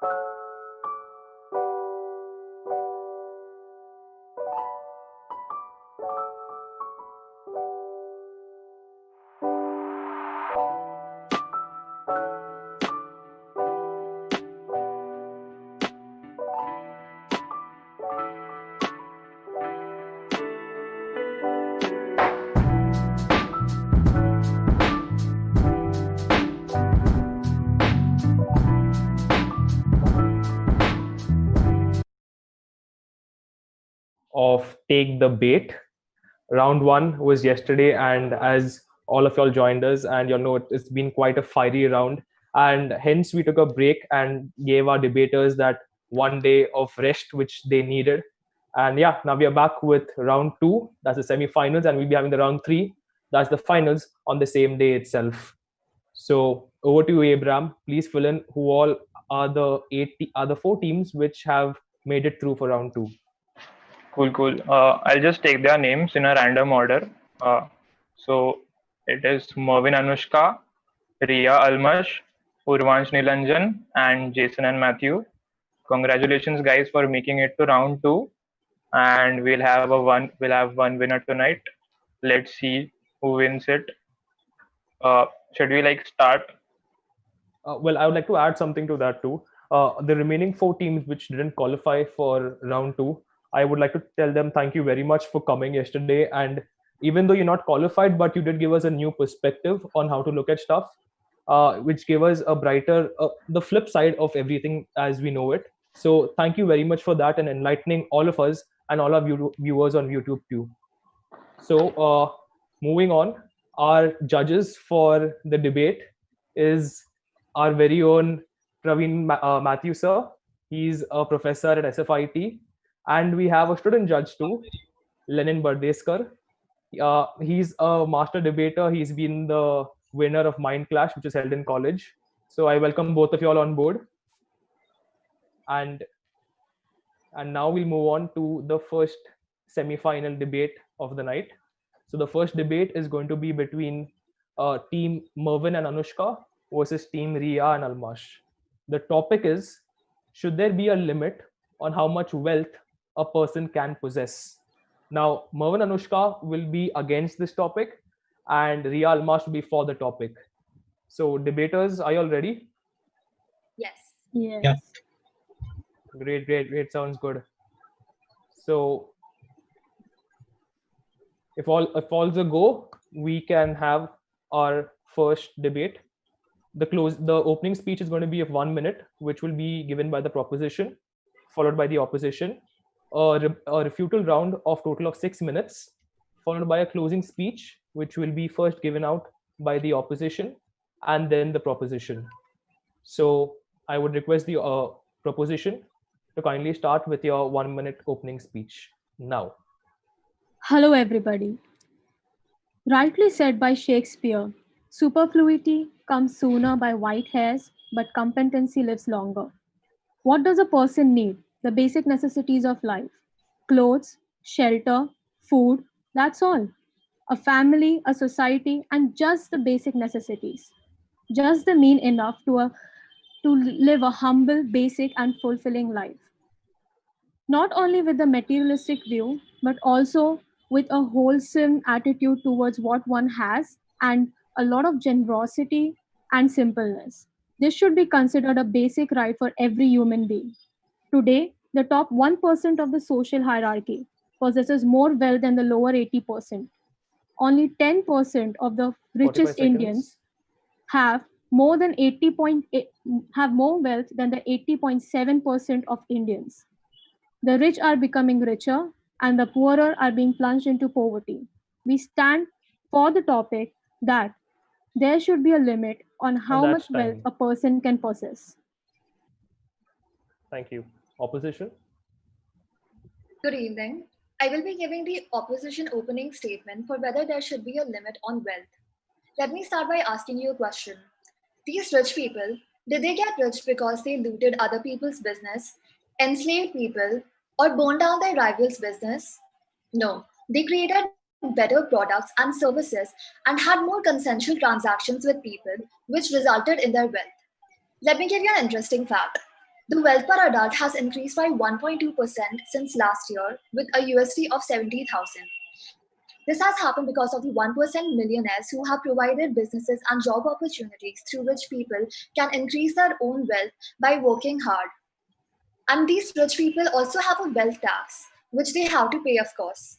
Of Take the Bait. Round one was yesterday, and as all of y'all joined us, and you'll know it's been quite a fiery round, and hence we took a break and gave our debaters that one day of rest which they needed. And yeah, now we are back with round two, that's the semi-finals, and we'll be having the round three, that's the finals, on the same day itself. So over to you, Abraham. Please fill in who all are the four teams which have made it through for round two. Cool, cool. I'll just take their names in a random order. So it is Mervin Anushka, Ria Almash, Urvansh Nilanjan, and Jason and Matthew. Congratulations, guys, for making it to round two. And we'll have one winner tonight. Let's see who wins it. Should we start? Well, I would like to add something to that too. The remaining four teams which didn't qualify for round two, I would like to tell them thank you very much for coming yesterday. And even though you're not qualified, but you did give us a new perspective on how to look at stuff, which gave us a brighter, the flip side of everything as we know it. So thank you very much for that and enlightening all of us and all our viewers on YouTube too. So moving on, our judges for the debate is our very own Praveen Matthew sir. He's a professor at SFIT. And we have a student judge too, Lenin Bardeskar. He's a master debater. He's been the winner of Mind Clash, which is held in college. So I welcome both of you all on board. And now we'll move on to the first semi-final debate of the night. So the first debate is going to be between team Mervin and Anushka versus team Ria and Almash. The topic is, should there be a limit on how much wealth a person can possess? Now, Mervin and Anushka will be against this topic and Ria Almash will be for the topic. So debaters, are you all ready? Yes. Yes. Great. Sounds good. So if all's a go, we can have our first debate. The opening speech is going to be of 1 minute, which will be given by the proposition, followed by the opposition. A refutal round of total of 6 minutes, followed by a closing speech, which will be first given out by the opposition and then the proposition. So I would request the proposition to kindly start with your 1 minute opening speech now. Hello, everybody. Rightly said by Shakespeare, superfluity comes sooner by white hairs, but competency lives longer. What does a person need? The basic necessities of life: clothes, shelter, food, that's all. A family, a society, and just the basic necessities. Just the mean enough to live a humble, basic, and fulfilling life. Not only with the materialistic view, but also with a wholesome attitude towards what one has and a lot of generosity and simpleness. This should be considered a basic right for every human being. Today, the top 1% of the social hierarchy possesses more wealth than the lower 80%. Only 10% of the richest Indians have more than 80.8 have more wealth than the 80.7% of Indians. The rich are becoming richer and the poorer are being plunged into poverty. We stand for the topic that there should be a limit on how much wealth a person can possess. Thank you. Opposition? Good evening. I will be giving the opposition opening statement for whether there should be a limit on wealth. Let me start by asking you a question. These rich people, did they get rich because they looted other people's business, enslaved people, or burned down their rivals' business? No, they created better products and services and had more consensual transactions with people, which resulted in their wealth. Let me give you an interesting fact. The wealth per adult has increased by 1.2% since last year, with a USD of 70,000. This has happened because of the 1% millionaires who have provided businesses and job opportunities through which people can increase their own wealth by working hard. And these rich people also have a wealth tax, which they have to pay, of course.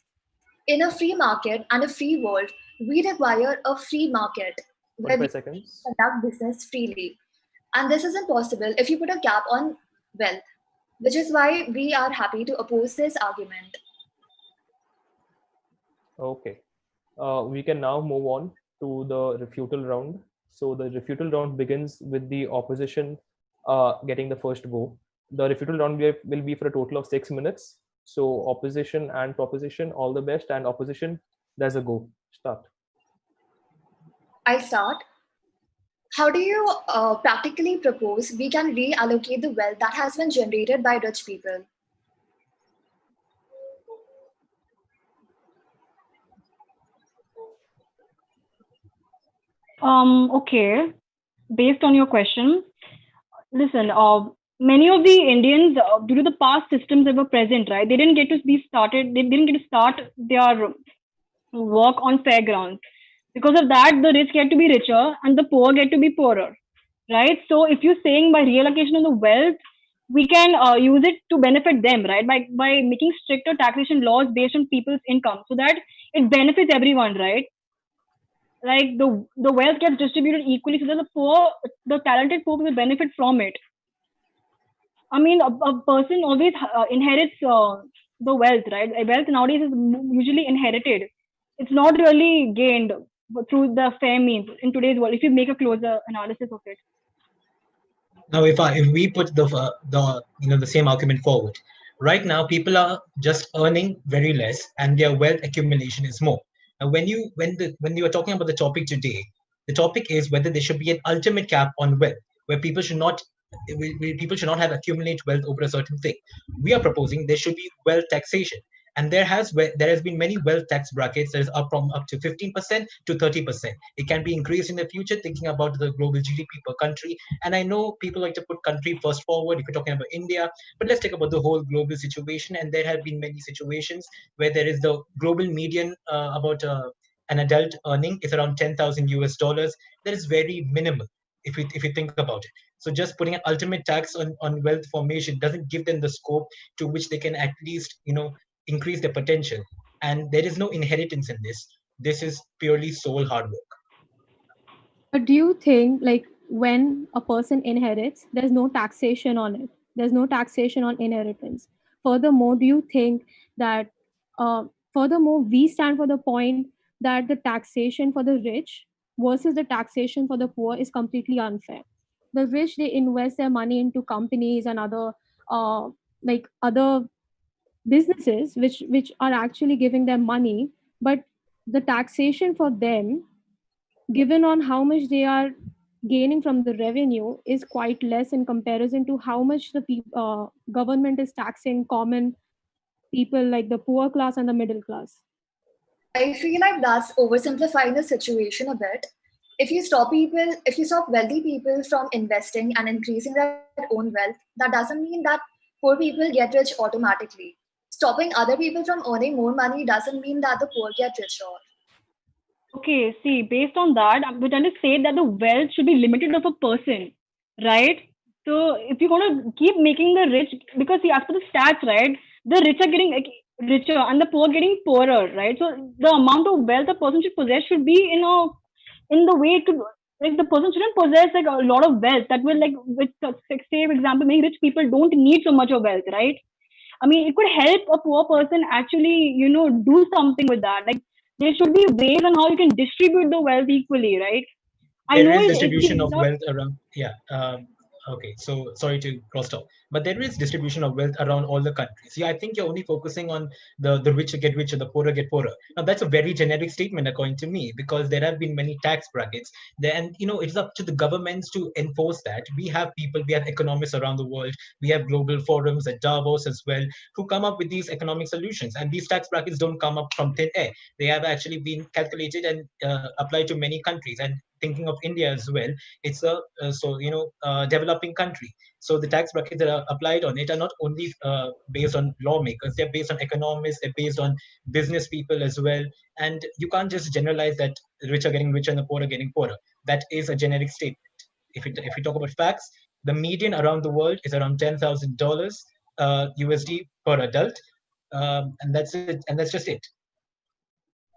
In a free market and a free world, we require a free market where we 45 seconds. conduct business freely. And this isn't possible if you put a cap on wealth, which is why we are happy to oppose this argument. Okay. We can now move on to the refutal round. So the refutal round begins with the opposition getting the first go. The refutal round will be for a total of 6 minutes. So opposition and proposition, all the best, and opposition, there's a go. Start. I start. How do you practically propose we can reallocate the wealth that has been generated by rich people? Okay. Based on your question, listen, many of the Indians, due to the past systems that were present, right, they didn't get to be started, they didn't get to start their work on fair ground. Because of that, the rich get to be richer and the poor get to be poorer, right? So if you're saying by reallocation of the wealth, we can use it to benefit them, right? By making stricter taxation laws based on people's income so that it benefits everyone, right? Like the wealth gets distributed equally so that the talented poor will benefit from it. I mean, a person always inherits the wealth, right? Wealth nowadays is usually inherited. It's not really gained through the fair means in today's world. If you make a closer analysis of it. Now, if we put the same argument forward, right now people are just earning very less, and their wealth accumulation is more. Now, when you are talking about the topic today, the topic is whether there should be an ultimate cap on wealth, where people should not have accumulate wealth over a certain thing. We are proposing there should be wealth taxation, and there has been many wealth tax brackets that is up to 15% to 30%. It can be increased in the future, thinking about the global GDP per country. And I know people like to put country first forward if you're talking about India, but let's talk about the whole global situation. And there have been many situations where there is the global median about an adult earning is around 10,000 US dollars. That is very minimal if you think about it. So just putting an ultimate tax on wealth formation doesn't give them the scope to which they can at least increase their potential. And there is no inheritance in this. This is purely soul hard work. But do you think, like, when a person inherits, there's no taxation on it? There's no taxation on inheritance. Furthermore, do you think that, uh, furthermore, we stand for the point that the taxation for the rich versus the taxation for the poor is completely unfair? The rich, they invest their money into companies and other, other businesses which are actually giving them money, but the taxation for them, given on how much they are gaining from the revenue, is quite less in comparison to how much the government is taxing common people like the poor class and the middle class. I feel like that's oversimplifying the situation a bit. If you stop wealthy people from investing and increasing their own wealth, that doesn't mean that poor people get rich automatically. Stopping other people from earning more money doesn't mean that the poor get richer. Okay, see, based on that, we're trying to say that the wealth should be limited of a person, right? So if you're going to keep making the rich, because see, as per the stats, right, the rich are getting richer and the poor getting poorer, right? So the amount of wealth a person should possess should be in the way to, like, the person shouldn't possess like a lot of wealth that will, like, with say for example, many rich people don't need so much of wealth, right? I mean, it could help a poor person actually, do something with that. Like, there should be ways on how you can distribute the wealth equally, right? I There know is it's distribution of not. wealth around. Yeah. Okay. So sorry to cross talk, but there is distribution of wealth around all the countries. Yeah, I think you're only focusing on the richer get richer, the poorer get poorer. Now that's a very generic statement according to me, because there have been many tax brackets there, and it's up to the governments to enforce that. We have economists around the world. We have global forums at Davos as well, who come up with these economic solutions. And these tax brackets don't come up from thin air. They have actually been calculated and applied to many countries, and thinking of India as well, it's a developing country. So the tax brackets that are applied on it are not only based on lawmakers; they're based on economists, they're based on business people as well. And you can't just generalize that the rich are getting richer and the poor are getting poorer. That is a generic statement. If we talk about facts, the median around the world is around $10,000 USD per adult, and that's it. And that's just it.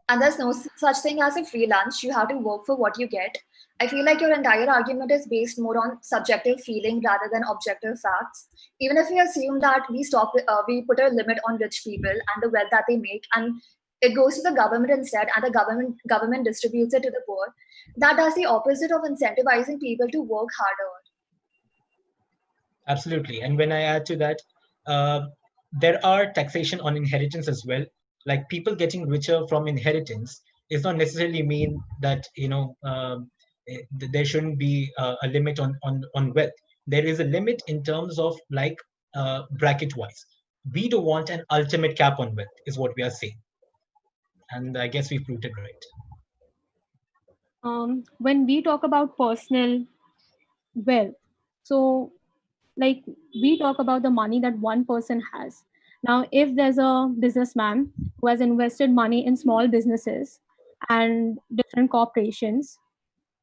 And there's no such thing as a free lunch. You have to work for what you get. I feel like your entire argument is based more on subjective feeling rather than objective facts. Even if we assume that we put a limit on rich people and the wealth that they make, and it goes to the government instead, and the government distributes it to the poor, that does the opposite of incentivizing people to work harder. Absolutely. And when I add to that, there are taxation on inheritance as well. Like people getting richer from inheritance does not necessarily mean that there shouldn't be a limit on wealth. There is a limit in terms of like bracket wise. We don't want an ultimate cap on wealth, is what we are saying. And I guess we've proved it right. When we talk about personal wealth, so like we talk about the money that one person has. Now, if there's a businessman who has invested money in small businesses and different corporations,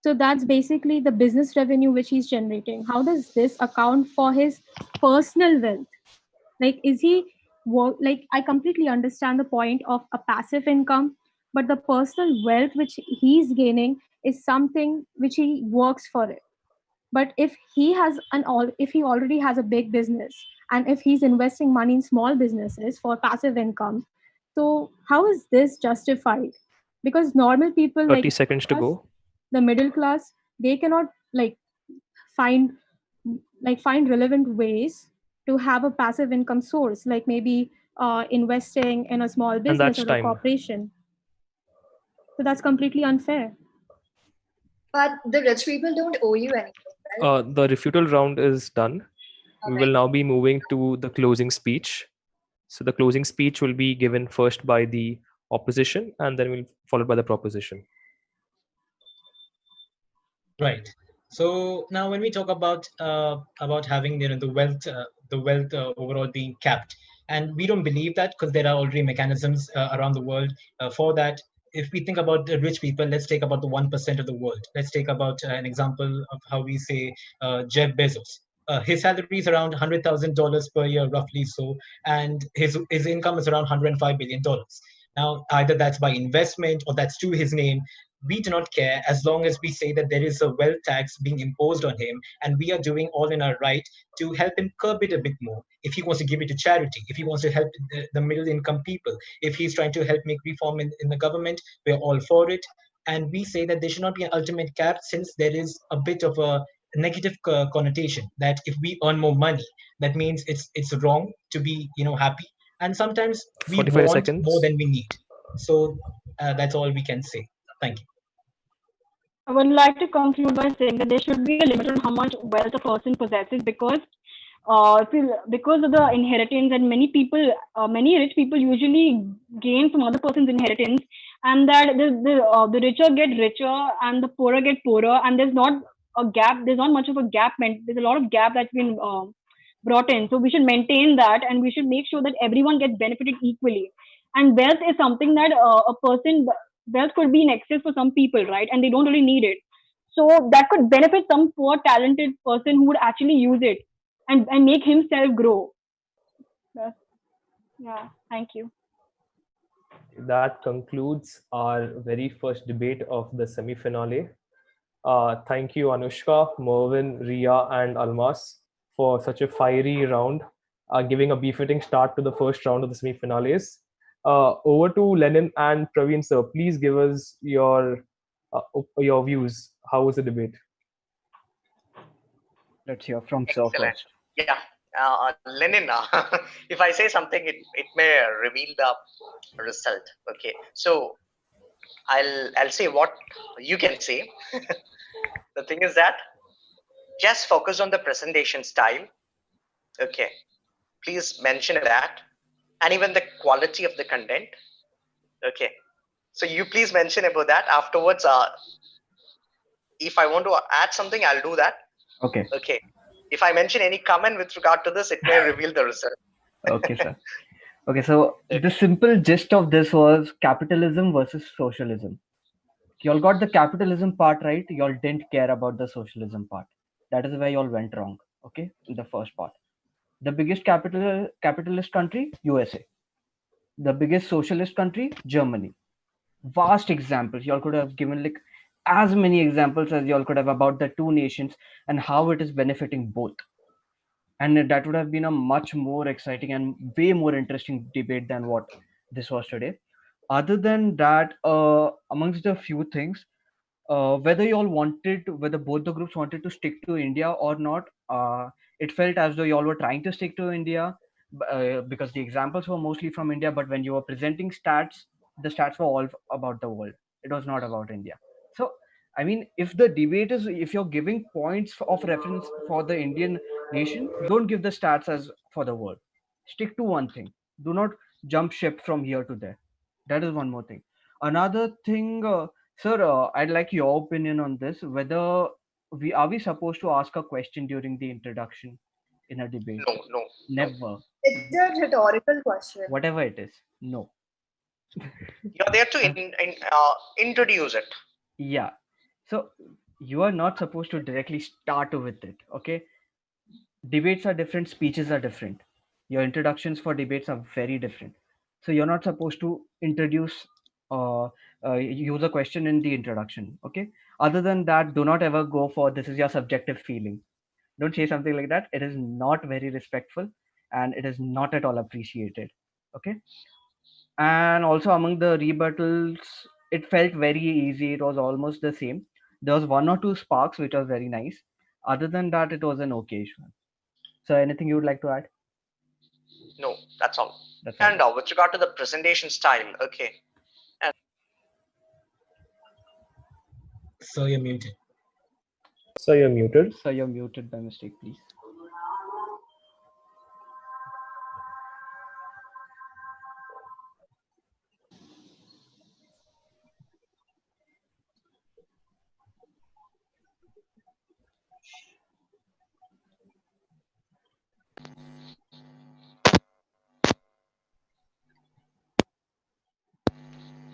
so that's basically the business revenue which he's generating. How does this account for his personal wealth? Like, is he like, I completely understand the point of a passive income, but the personal wealth which he's gaining is something which he works for it. But if he already has a big business, and if he's investing money in small businesses for passive income, so how is this justified? Because normal people 30 like seconds to us, go. the middle class, they cannot find find relevant ways to have a passive income source, like maybe investing in a small And business that's or a time. corporation. So that's completely unfair. But the rich people don't owe you anything, right? The refutal round is done. We will now be moving to the closing speech. So the closing speech will be given first by the opposition, and then will followed by the proposition. Right. So now, when we talk about having the wealth overall being capped, and we don't believe that because there are already mechanisms around the world for that. If we think about the rich people, let's take about the 1% of the world. Let's take about an example of how we say Jeff Bezos. His salary is around $100,000 per year, roughly so, and his income is around $105 billion. Now, either that's by investment or that's to his name. We do not care as long as we say that there is a wealth tax being imposed on him, and we are doing all in our right to help him curb it a bit more. If he wants to give it to charity, if he wants to help the middle income people, if he's trying to help make reform in the government, we're all for it. And we say that there should not be an ultimate cap, since there is a bit of a negative connotation that if we earn more money, that means it's wrong to be happy, and sometimes we 45 want more seconds. than we need. So that's all we can say. Thank you. I would like to conclude by saying that there should be a limit on how much wealth a person possesses, because because of the inheritance, and many rich people usually gain from other person's inheritance, and that the richer get richer and the poorer get poorer, and there's not a gap. There's not much of a gap. There's a lot of gap that's been brought in. So we should maintain that, and we should make sure that everyone gets benefited equally. And wealth is something that wealth could be in excess for some people, right? And they don't really need it. So that could benefit some poor, talented person who would actually use it and make himself grow. Yeah, thank you. That concludes our very first debate of the semi-finale. Thank you, Anushka, Mervin, Ria, and Almas for such a fiery round, giving a befitting start to the first round of the semi-finales. Over to Lenin and Praveen, sir. Please give us your views. How was the debate? Let's hear from Sir first. Yeah, Lenin. If I say something, it may reveal the result. Okay, so I'll say what you can say. The thing is that just focus on the presentation style. Okay, please mention that, and even the quality of the content. Okay, so you please mention about that afterwards. if I want to add something, I'll do that. Okay. Okay. If I mention any comment with regard to this, it may reveal the result. Okay, sir. Okay, so the simple gist of this was capitalism versus socialism. Y'all got the capitalism part right. Y'all didn't care about the socialism part. That is where y'all went wrong. Okay, in the first part. The biggest capitalist country, USA. The biggest socialist country, Germany. Vast examples. Y'all could have given like as many examples as y'all could have about the two nations and how it is benefiting both. And that would have been a much more exciting and way more interesting debate than what this was today. Other than that, amongst the few things, whether both the groups wanted to stick to India or not, it felt as though y'all were trying to stick to India because the examples were mostly from India. But when you were presenting stats, the stats were all about the world. It was not about India. So, I mean, if the debate is if you're giving points of reference for the Indian nation, don't give the stats as for the world. Stick to one thing. Do not jump ship from here to there. That is one more thing. Another thing. Sir, I'd like your opinion on this. Whether we supposed to ask a question during the introduction in a debate? No. Never. It's a rhetorical question. Whatever it is, no. You're there to introduce it. Yeah. So you are not supposed to directly start with it. Okay. Debates are different. Speeches are different. Your introductions for debates are very different. So you're not supposed to introduce use a question in the introduction. Okay. Other than that, do not ever go for this is your subjective feeling. Don't say something like that. It is not very respectful and it is not at all appreciated. Okay. And also among the rebuttals, it felt very easy. It was almost the same. There was one or two sparks which was very nice. Other than that, it was an okay one. So anything you would like to add? No, that's all. That's all. And with regard to the presentation style, okay. So you're muted. So you're muted. So you're muted by mistake, please.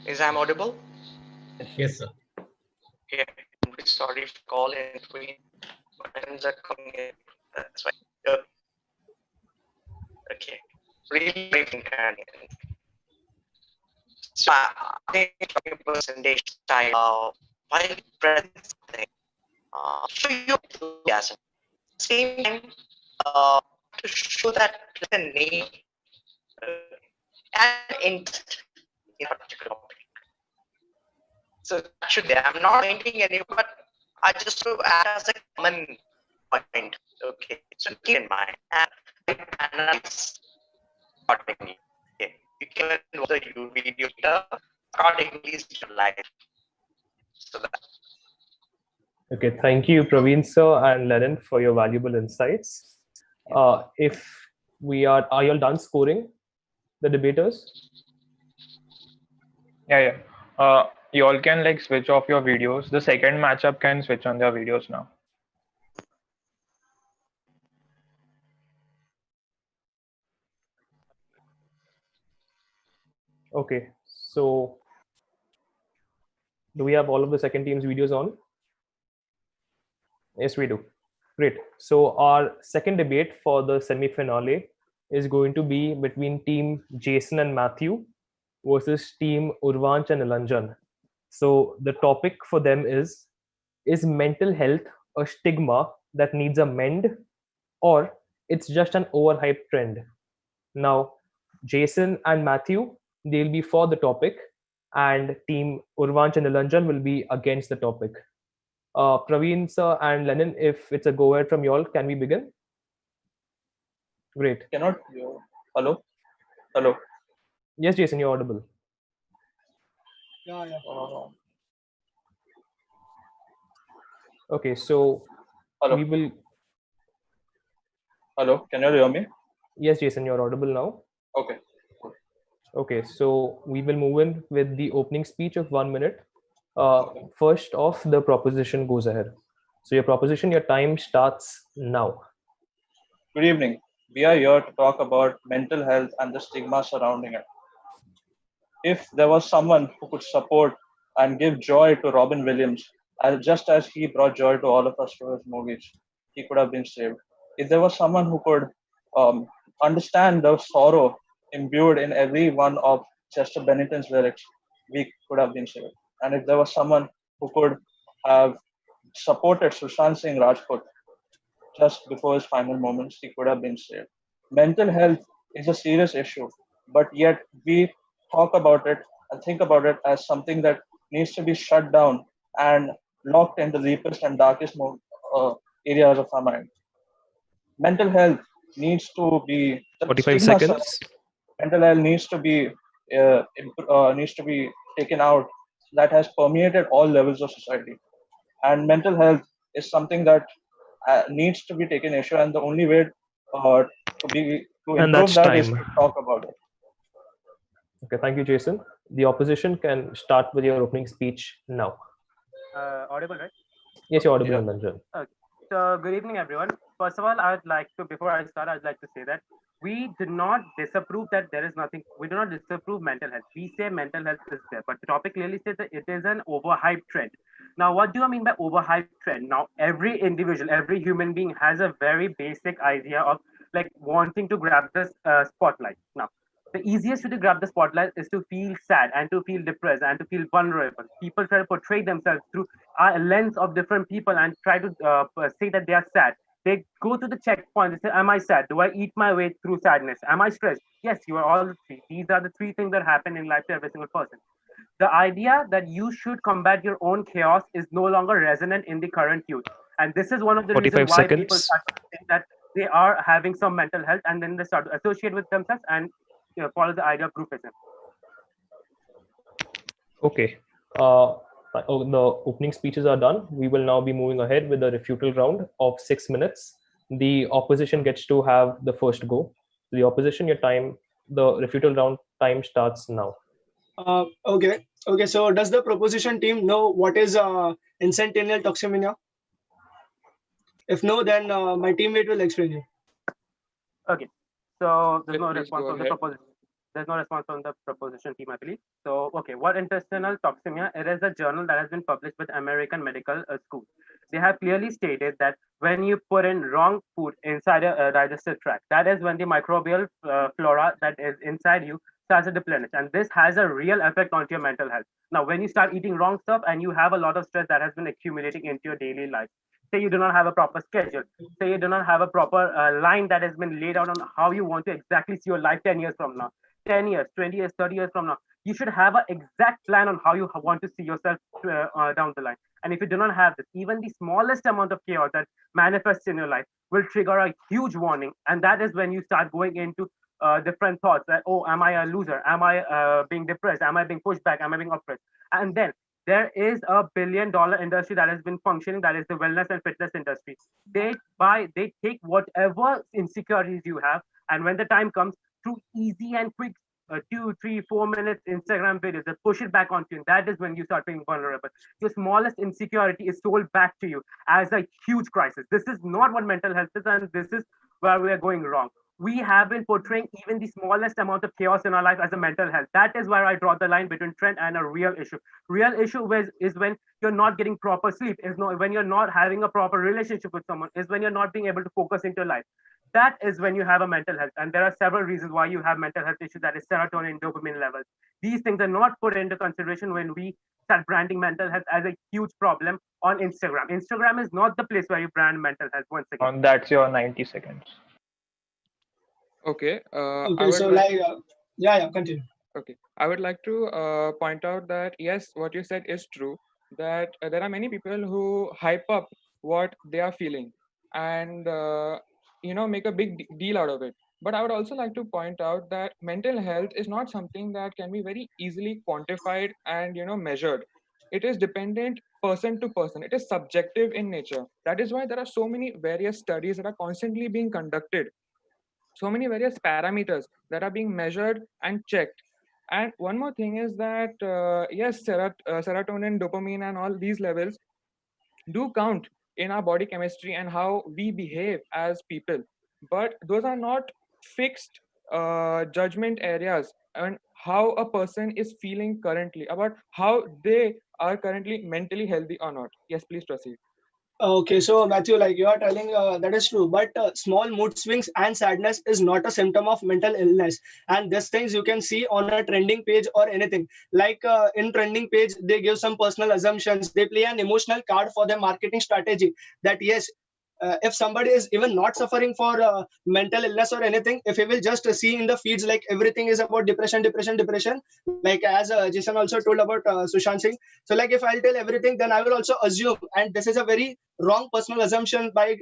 Is I'm audible? Yes, sir. Okay. I'm really sorry for call in between. Buttons are coming in. That's why. Okay. Really briefing. So I think talking percentage style while presenting, show your enthusiasm. Same time, to show that the name and interest in a particular topic. So actually, I'm not painting any, but I just to add as a common point. Okay, so keep in mind and analyze accordingly. Okay, you can watch the video later accordingly is your life. So that. Okay, thank you, Praveen sir and Lennon, for your valuable insights. If we are you all done scoring the debaters? Yeah. You all can like switch off your videos. The second matchup can switch on their videos now. Okay, so do we have all of the second team's videos on? Yes, we do. Great. So our second debate for the semi-finale is going to be between team Jason and Matthew versus team Urvanch and Nilanjan. So the topic for them is mental health a stigma that needs a mend, or it's just an overhyped trend? Now, Jason and Matthew, they'll be for the topic, and team Urvanch and Nilanjan will be against the topic. Praveen sir and Lennon, if it's a go ahead from y'all, can we begin? Great. Cannot. Hello. Hello. Yes, Jason, you're audible. Yeah. Okay, so Hello. we will. Hello. Can you hear me? Yes, Jason, you're audible now. Okay. Okay, so we will move in with the opening speech of 1 minute First off, the proposition goes ahead. So your proposition, your time starts now. Good evening. We are here to talk about mental health and the stigma surrounding it. If there was someone who could support and give joy to Robin Williams, just as he brought joy to all of us through his movies, he could have been saved. If there was someone who could um, understand the sorrow imbued in every one of Chester Bennington's lyrics, we could have been saved. And if there was someone who could have supported Sushant Singh Rajput just before his final moments, he could have been saved. Mental health is a serious issue, but yet we talk about it and think about it as something that needs to be shut down and locked in the deepest and darkest areas of our mind. Mental health needs to be the 45 stigma. seconds. Mental health needs to be taken out. That has permeated all levels of society, and mental health is something that needs to be taken issue, and the only way to And improve that's that is time. to talk about it. Okay, thank you, Jason. The opposition can start with your opening speech now. Audible, right? Yes, you're audible, Yeah. Nanjan. Okay. So, good evening, everyone. First of all, I would like to, before I start, I'd like to say that we do not disapprove that there is nothing, we do not disapprove mental health. We say mental health is there, but the topic clearly says that it is an overhyped trend. Now, what do I mean by overhyped trend? Now, every individual, every human being has a very basic idea of like wanting to grab this spotlight. Now, the easiest way to grab the spotlight is to feel sad and to feel depressed and to feel vulnerable. People try to portray themselves through a lens of different people and try to say that they are sad. They go to the checkpoint. They say, "Am I sad? Do I eat my way through sadness? Am I stressed?" Yes, you are all the three. These are the three things that happen in life to every single person. The idea that you should combat your own chaos is no longer resonant in the current youth, and this is one of the 45 reasons why people seconds. start to think that they are having some mental health, and then they start to associate with themselves and follow the idea of groupism. Okay. The opening speeches are done. We will now be moving ahead with the refutal round of 6 minutes. The opposition gets to have the first go. The opposition, the refutal round time starts now. Okay. So does the proposition team know what is incentennial toxemia? If no, then my teammate will explain you. Okay. So there's no Please response go from the ahead. proposition. There's no response from the proposition team, I believe. So, okay, what intestinal toxemia? It is a journal that has been published with American Medical School. They have clearly stated that when you put in wrong food inside a digestive tract, that is when the microbial flora that is inside you starts to deplenish, and this has a real effect onto your mental health. Now, when you start eating wrong stuff and you have a lot of stress that has been accumulating into your daily life, say you do not have a proper schedule, say you do not have a proper line that has been laid out on how you want to exactly see your life 10 years from now, 10 years, 20 years, 30 years from now. You should have an exact plan on how you want to see yourself down the line. And if you do not have this, even the smallest amount of chaos that manifests in your life will trigger a huge warning. And that is when you start going into different thoughts that, oh, am I a loser? Am I being depressed? Am I being pushed back? Am I being oppressed? And then there is a $1 billion industry that has been functioning, that is the wellness and fitness industry. They take whatever insecurities you have, and when the time comes, through easy and quick 2, 3, 4 minutes Instagram videos that push it back onto you. And that is when you start being vulnerable. Your smallest insecurity is sold back to you as a huge crisis. This is not what mental health is, and this is where we are going wrong. We have been portraying even the smallest amount of chaos in our life as a mental health. That is where I draw the line between trend and a real issue. Real issue is when you're not getting proper sleep, when you're not having a proper relationship with someone, is when you're not being able to focus into life. That is when you have a mental health, and there are several reasons why you have mental health issues, that is serotonin, dopamine levels. These things are not put into consideration when we start branding mental health as a huge problem on Instagram is not the place where you brand mental health. Once again, That's your 90 seconds. Okay. Okay, so continue. Okay. I would like to point out that yes, what you said is true. That there are many people who hype up what they are feeling and make a big deal out of it. But I would also like to point out that mental health is not something that can be very easily quantified and measured. It is dependent person to person. It is subjective in nature. That is why there are so many various studies that are constantly being conducted, so many various parameters that are being measured and checked. And one more thing is that yes, serotonin, dopamine, and all these levels do count in our body chemistry and how we behave as people, but those are not fixed judgment areas and how a person is feeling currently about how they are currently mentally healthy or not. Yes, please proceed. Okay, so Matthew, like you are telling, that is true. But small mood swings and sadness is not a symptom of mental illness. And these things you can see on a trending page or anything. Like in trending page, they give some personal assumptions. They play an emotional card for their marketing strategy. That yes, if somebody is even not suffering for mental illness or anything, if he will just see in the feeds like everything is about depression, depression, depression, like as Jason also told about Sushant Singh. So like if I'll tell everything, then I will also assume, and this is a very wrong personal assumption by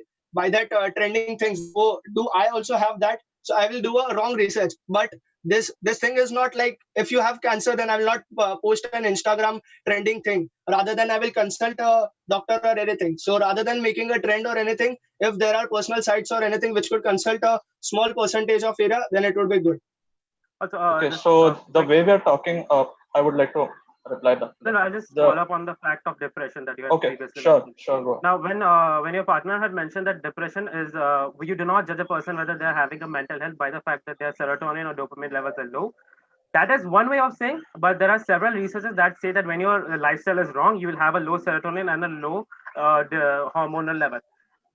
that trending things. Oh, do I also have that? So I will do a wrong research. But this thing is not like if you have cancer, then I will not post an Instagram trending thing. Rather than I will consult a doctor or anything. So rather than making a trend or anything, if there are personal sites or anything which could consult a small percentage of area, then it would be good. Also, Okay, so the way we are talking, I would like to reply that. Then I'll just follow up on the fact of depression that you had Okay, previously sure, mentioned. sure, go. Now, when your partner had mentioned that depression is, you do not judge a person whether they're having a mental health by the fact that their serotonin or dopamine levels are low. That is one way of saying, but there are several researches that say that when your lifestyle is wrong, you will have a low serotonin and a low the hormonal level.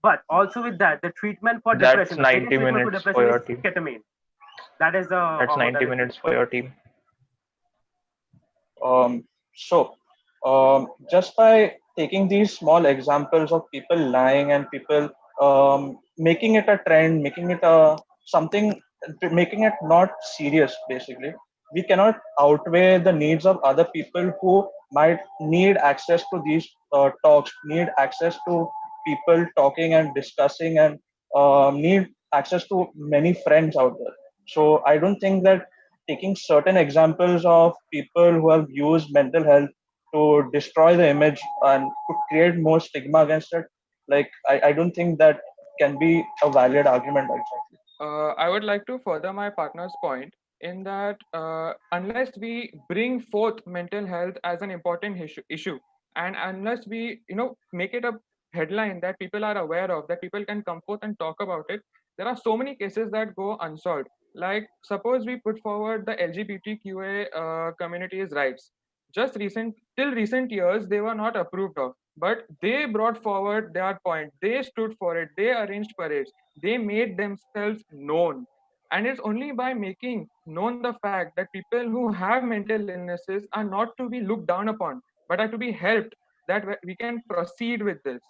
But also with that, the treatment for That's depression, the 90 biggest treatment for minutes for depression is your team. ketamine. That is the That's hormone 90 that is minutes for your team. So, just by taking these small examples of people lying and people making it a trend, making it a something, making it not serious, basically, we cannot outweigh the needs of other people who might need access to these talks, need access to people talking and discussing, and need access to many friends out there. So, I don't think that taking certain examples of people who have used mental health to destroy the image and to create more stigma against it, like I don't think that can be a valid argument exactly. I would like to further my partner's point in that unless we bring forth mental health as an important issue, and unless we make it a headline that people are aware of, that people can come forth and talk about it, there are so many cases that go unsolved. Like suppose we put forward the LGBTQA community's rights. Just till recent years, they were not approved of, but they brought forward their point. They stood for it. They arranged parades. They made themselves known, and it's only by making known the fact that people who have mental illnesses are not to be looked down upon but are to be helped that we can proceed with this.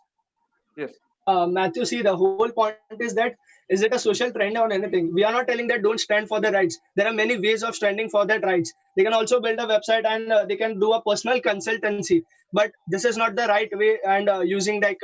Yes. Matthew, see, the whole point is that is it a social trend or anything? We are not telling that don't stand for the rights. There are many ways of standing for that rights. They can also build a website and they can do a personal consultancy. But this is not the right way and using like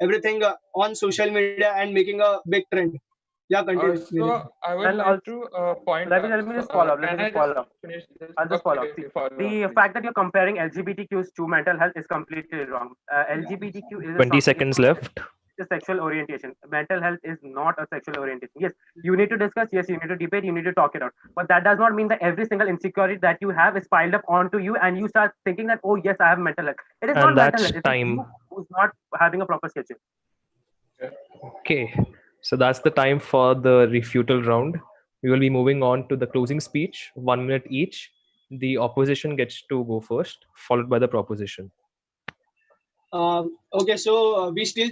everything on social media and making a big trend. Yeah, continue. So I would And like also, to point let me just follow up. Let can me I just just follow up. finish this? I'll just follow up. Okay, See, follow on, the please. fact that you're comparing LGBTQs to mental health is completely wrong. LGBTQ is 20 seconds left. a sexual orientation. Mental health is not a sexual orientation. Yes, you need to discuss. Yes, you need to debate. You need to talk it out. But that does not mean that every single insecurity that you have is piled up onto you, and you start thinking that, oh yes, I have mental health. It is not And mental that's health. It is you time. who's not having a proper schedule. Okay. So that's the time for the refutal round. We will be moving on to the closing speech, 1 minute each. The opposition gets to go first, followed by the proposition. Okay, so we still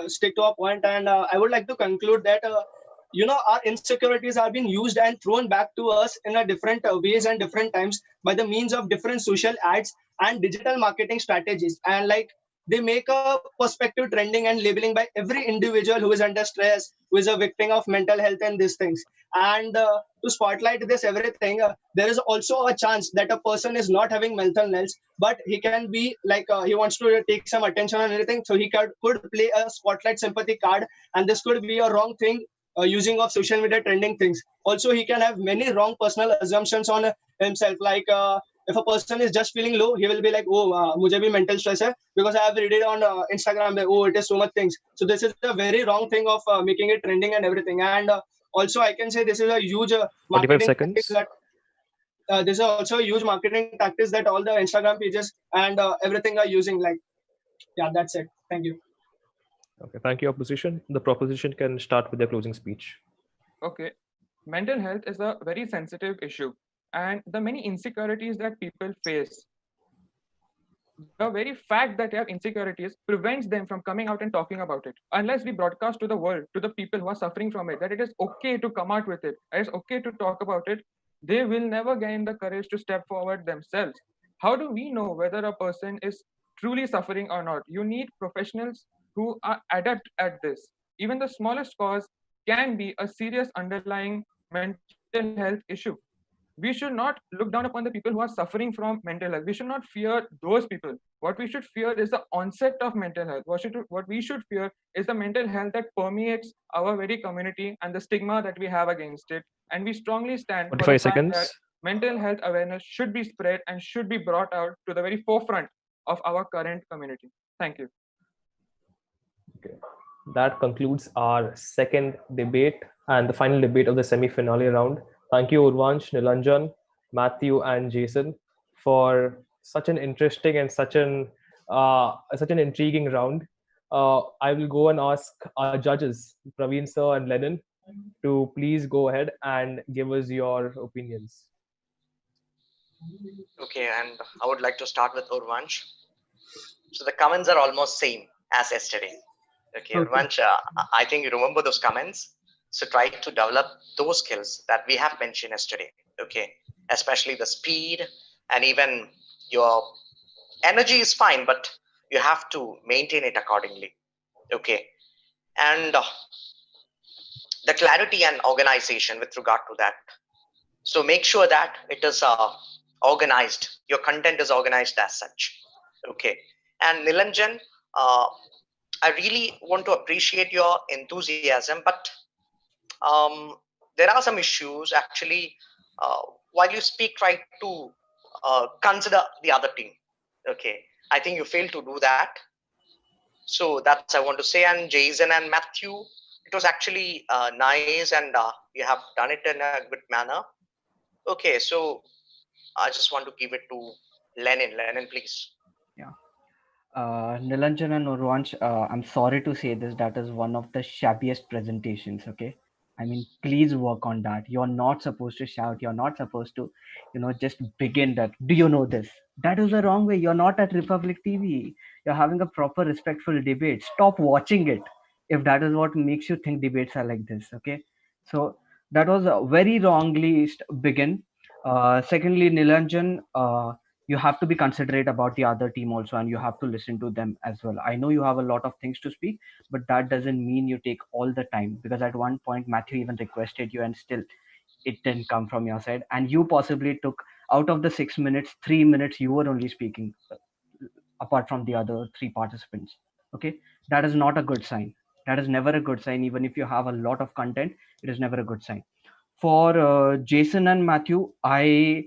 stick to our point, and I would like to conclude that our insecurities are being used and thrown back to us in a different ways and different times by the means of different social ads and digital marketing strategies, and like they make a perspective trending and labeling by every individual who is under stress, who is a victim of mental health and these things. And to spotlight this everything, there is also a chance that a person is not having mental illness, but he can be like he wants to take some attention on anything, so he could play a spotlight sympathy card, and this could be a wrong thing using of social media trending things. Also, he can have many wrong personal assumptions on himself, like if a person is just feeling low, he will be like, oh, mujhe bhi mental stress hai because I have read it on Instagram that, oh, it is so much things. So this is a very wrong thing of making it trending and everything. And also I can say this is a huge 45 marketing tactic seconds. that this is also a huge marketing tactics that all the Instagram pages and everything are using. Like, yeah, that's it. Thank you. Okay, thank you, opposition. The proposition can start with their closing speech. Okay, mental health is a very sensitive issue, and the many insecurities that people face, the very fact that they have insecurities prevents them from coming out and talking about it. Unless we broadcast to the world, to the people who are suffering from it, that it is okay to come out with it, it's okay to talk about it, they will never gain the courage to step forward themselves. How do we know whether a person is truly suffering or not? You need professionals who are adept at this. Even the smallest cause can be a serious underlying mental health issue. We should not look down upon the people who are suffering from mental health. We should not fear those people. What we should fear is the onset of mental health. What we should fear is the mental health that permeates our very community and the stigma that we have against it. And we strongly stand for the 45 fact that seconds. mental health awareness should be spread and should be brought out to the very forefront of our current community. Thank you. Okay. That concludes our second debate and the final debate of the semi-finale round. Thank you, Urvansh, Nilanjan, Matthew, and Jason for such an interesting and such an intriguing round. I will go and ask our judges, Praveen sir and Lennon, to please go ahead and give us your opinions. Okay, and I would like to start with Urvansh. So the comments are almost same as yesterday. Okay, Urvansh, I think you remember those comments. So try to develop those skills that we have mentioned yesterday. Okay, especially the speed and even your energy is fine, but you have to maintain it accordingly. Okay, and the clarity and organization with regard to that. So make sure that it is organized. Your content is organized as such. Okay, and Nilanjan, I really want to appreciate your enthusiasm, but um, there are some issues actually. Uh, while you speak, try to consider the other team. Okay, I think you failed to do that. So that's I want to say. And Jason and Matthew, it was actually nice, and you have done it in a good manner. Okay, so I just want to give it to Lenin. Lenin, please. Yeah. Nilanjan and Urvansh, I'm sorry to say this, that is one of the shabbiest presentations. Okay, I mean, please work on that. You're not supposed to shout. You're not supposed to, just begin that. Do you know this? That is the wrong way. You're not at Republic TV. You're having a proper, respectful debate. Stop watching it if that is what makes you think debates are like this. Okay, so that was a very wrongly begin. Secondly, Nilanjan. You have to be considerate about the other team also, and you have to listen to them as well. I know you have a lot of things to speak, but that doesn't mean you take all the time, because at one point Matthew even requested you and still it didn't come from your side, and you possibly took out of the 6 minutes 3 minutes you were only speaking, apart from the other three participants. Okay, that is not a good sign. That is never a good sign. Even if you have a lot of content, it is never a good sign. For Jason and Matthew, I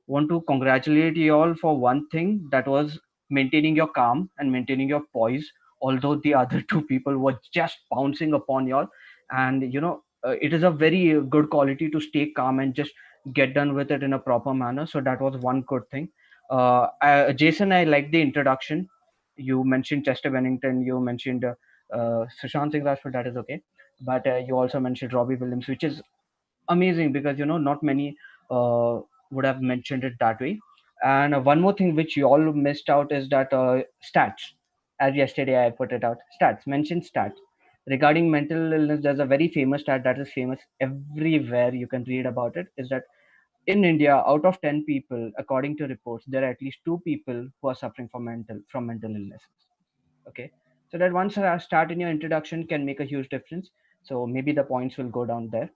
want to congratulate you all for one thing, that was maintaining your calm and maintaining your poise, although the other two people were just pouncing upon you all. And it is a very good quality to stay calm and just get done with it in a proper manner. So that was one good thing. Jason, I like the introduction. You mentioned Chester Bennington, you mentioned Sushant Singh Rajput, that is okay, but you also mentioned Robbie Williams, which is amazing, because not many would have mentioned it that way. And one more thing which you all missed out is that stats. As yesterday I put it out, stats, mention stats regarding mental illness. There's a very famous stat that is famous everywhere, you can read about it, is that in India, out of 10 people, according to reports, there are at least 2 people who are suffering from mental illnesses. Okay, so that once a start in your introduction can make a huge difference. So maybe the points will go down there.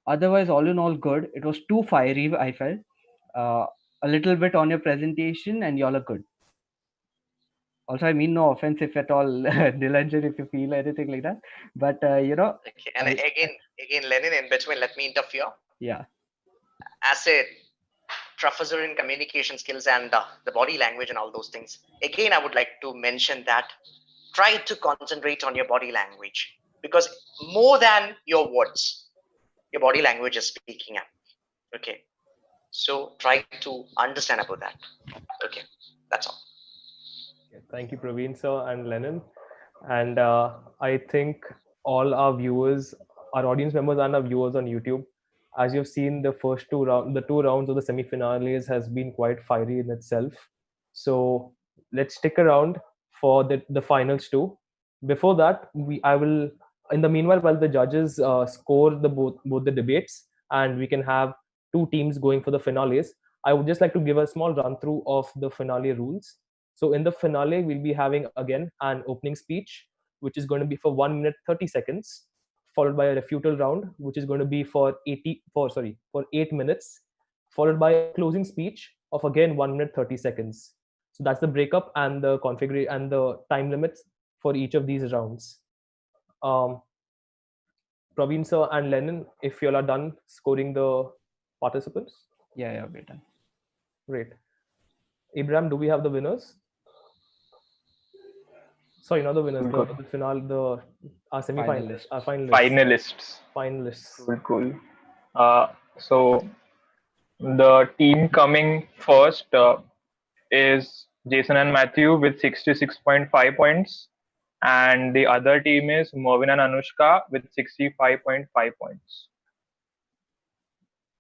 Otherwise, all in all, good. It was too fiery, I felt. Uh, a little bit on your presentation, and y'all are good. Also, I mean no offense if at all, Nilanjan, if you feel anything like that. But Okay, and again, Lenin, in between, let me interfere. Yeah. As a professor in communication skills and the body language and all those things, again, I would like to mention that try to concentrate on your body language, because more than your words, your body language is speaking up. Okay, So try to understand about that. Okay, that's all. Thank you, Praveen sir and Lennon. And I think all our viewers, our audience members, and our viewers on YouTube, as you've seen, the two rounds of the semi-finales has been quite fiery in itself. So let's stick around for the finals too. Before that, I will, in the meanwhile, while the judges score the both the debates, and we can have two teams going for the finales, I would just like to give a small run through of the finale rules. So in the finale, we'll be having again an opening speech, which is going to be for 1 minute 30 seconds, followed by a refutal round, which is going to be for 8 minutes, followed by a closing speech of again 1 minute 30 seconds. So that's the breakup and the configuration and the time limits for each of these rounds. Um, Praveen sir and Lennon, if you all are done scoring the participants. Yeah, we're done. Great. Abraham, do we have the winners? Sorry, not the winners. The final, our semi-finalists, our finalists. Finalists. Cool. So the team coming first is Jason and Matthew with 66.5 points, and the other team is Mervin and Anushka with 65.5 points.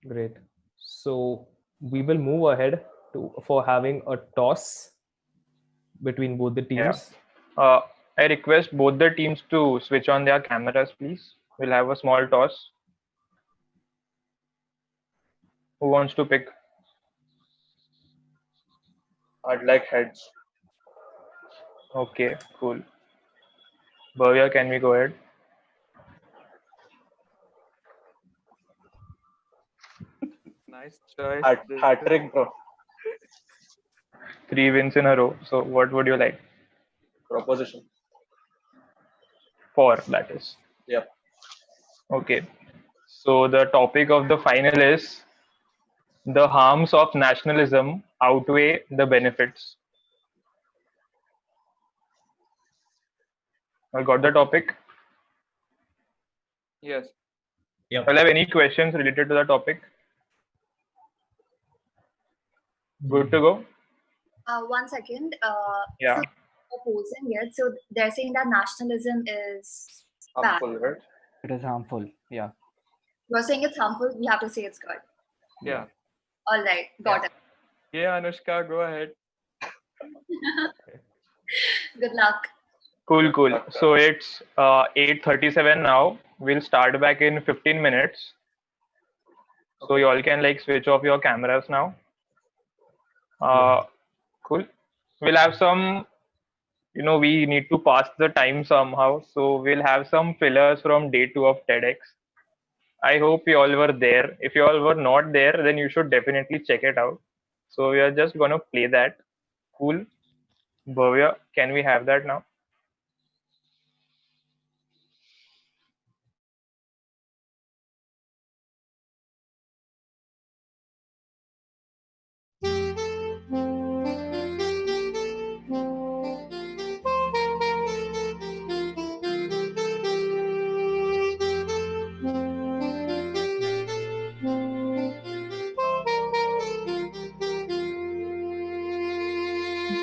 Great. So we will move ahead for having a toss between both the teams. Yeah. I request both the teams to switch on their cameras, please. We'll have a small toss. Who wants to pick? I'd like heads. Okay, cool. Bhavya, can we go ahead? Nice choice. Hat trick, bro. 3 wins in a row. So what would you like? Proposition. 4, that is. Yep. Okay. So the topic of the final is the harms of nationalism outweigh the benefits. I got the topic. Yes. Yep. Do you have any questions related to the topic? Good to go? 1 second. Yeah. So opposing it. So they're saying that nationalism is bad. Harmful, right? It is harmful. Yeah. You're saying it's harmful. We have to say it's good. Yeah. All right. Got it. Yeah, Anushka, go ahead. Good luck. Cool. So it's 8:37 now. We'll start back in 15 minutes. So you all can like switch off your cameras now. Cool. We'll have some, we need to pass the time somehow. So we'll have some fillers from day 2 of TEDx. I hope you all were there. If you all were not there, then you should definitely check it out. So we are just going to play that. Cool. Bhavya, can we have that now?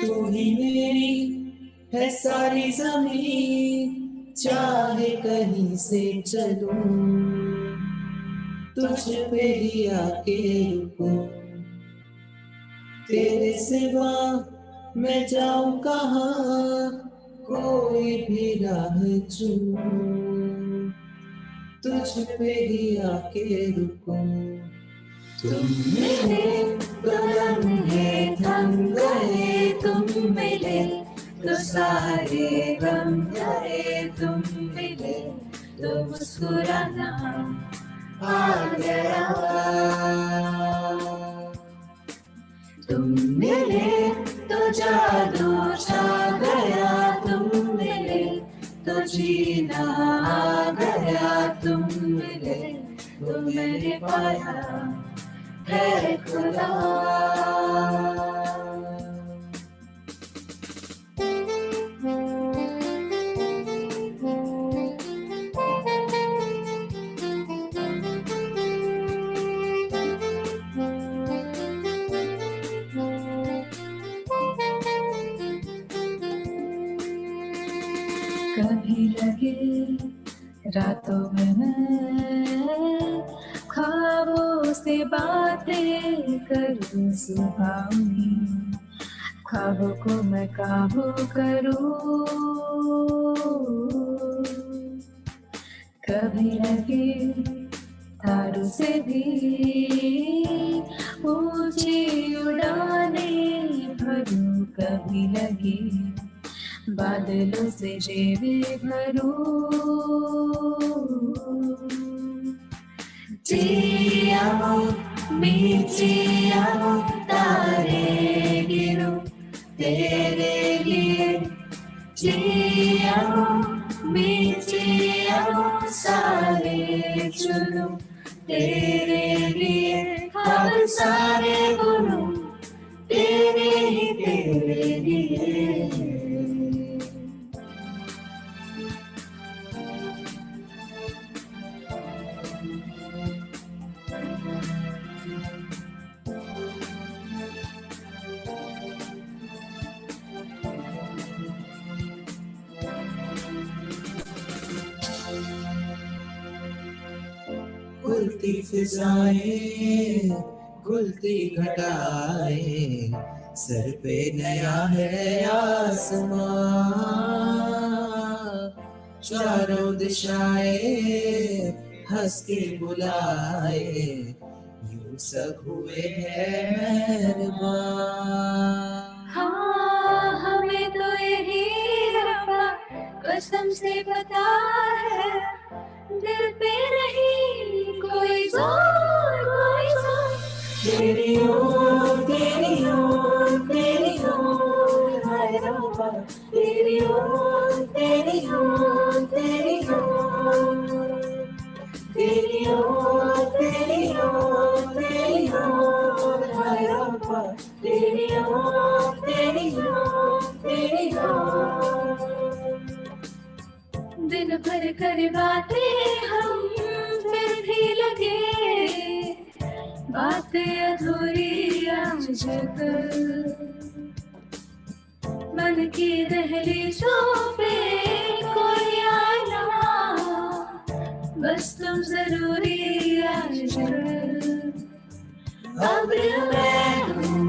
तू ही मेरी है सारी ज़मीं, चाहे कहीं से चलूं, तुझ पे ही आके रुकूं। तेरे सिवा मैं जाऊं कहाँ, कोई भी राह चूमूं, तुझ पे ही आके रुकूं। तुम मिले तो लम्हे थम गए, तुम मिले तो सारे गम गए, तुम मिले तो मुस्कुराना आ गया। तुम मिले तो जादू छा गया, तुम मिले तो जीना आ गया, तुम मिले तो मैंने पाया है खुदा। रातों में मैं ख्वाबों से बातें करूं सुहावनी, ख्वाबों को मैं काबू करूं। कभी लगे तारों से भी ऊंची उड़ाने भरूं, कभी लगे बादलों से जेबें भरूं। जियाओ मीचियाओ तारे गिरो तेरे लिए, जियाओ मीचियाओ सारे चुनो तेरे लिए, हर सारे गुनो तेरे ही तेरे लिए। घुलती फिजाएं घुलती घटाएं, सर पे नया है आसमां, चारों दिशाएं हंस के बुलाए, यूं सब हुए हैं मेहरबान। हाँ हमें तो यही रब्बा कसम से पता है, दिल पे नहीं कोई जोर कोई जोर। तेरी ओर तेरी ओर तेरी ओर हाय रब्बा, तेरी ओर तेरी ओर तेरी ओर, तेरी ओर तेरी ओर तेरी ओर हाय रब्बा, तेरी ओर तेरी ओर तेरी ओर। दिन भर कर बातें हम फिर भी लगे, बातें अधूरी आज कल, मन की दहलीजों पे कोई आए ना, बस तुम जरूरी आज कल। अब्र मैं हूँ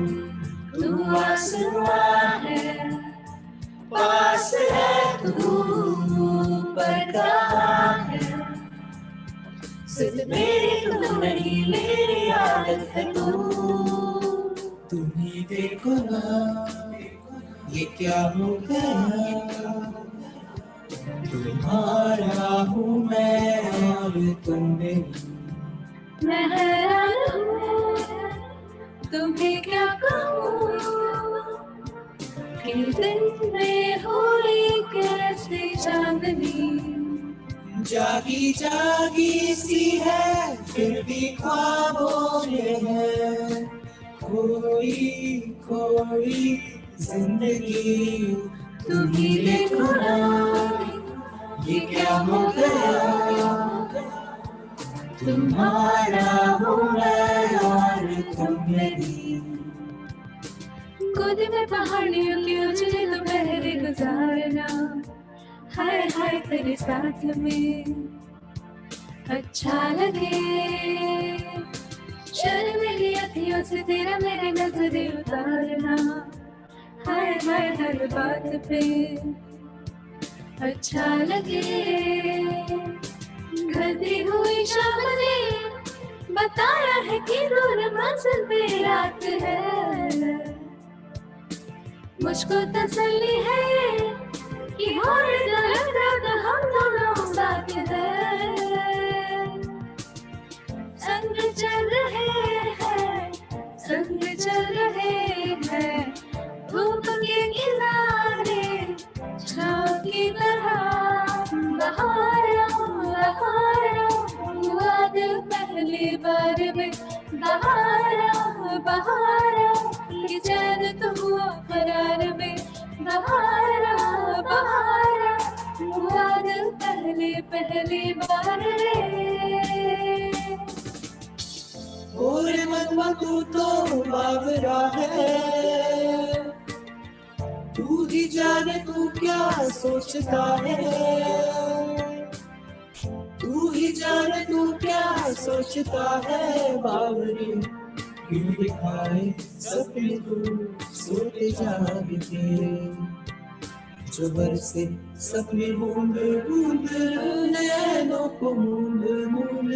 तू आसमां है, पास है तू पर कहाँ है, सिर्फ मेरी तू नहीं मेरी आदत है तू। तुम्ही देखो ना ये क्या हो गया, तुम्हारा हूँ मैं और तुम मेरी। मैं हैरान हूँ तुम्हें क्या कहूँ, कि दिन में हुई कैसी चांदनी, जागी जागी सी है फिर भी ख्वाबों में है, खोई खोई जिंदगी। तुम ही देखो ना ये क्या हो गया, तुम्हारा हूँ मैं और तुम मेरी। गोद में पहाड़ियों की ऊंची दोपहर गुजारना, हाय हाय तेरे साथ में अच्छा लगे, शर्मीली अखियों से तेरा मेरी नजरें उतारना, हाय हाय हर बात पे अच्छा लगे। ढलती हुई शाम ने बताया है कि दूर मंजिल पे रात है, मुझको तसल्ली है कि और गलत रात हम दोनों साथ हैं। संग चल रहे हैं संग चल रहे हैं, धूप के किनारे छाँव की तरह। बहारों हुआ दिल पहली बार में, बहारों कि चैन तुम हुआ करार में, बहारों हुआ दिल पहली बार में। और मनवा तू तो बावरा है, तू ही जाने तू क्या सोचता है, जाने तू क्या सोचता है बावरी, क्यों दिखाए सपने तू सोते जागते, जो बरसे सपने बूंद बूंद नैनों को मूंद मूंद,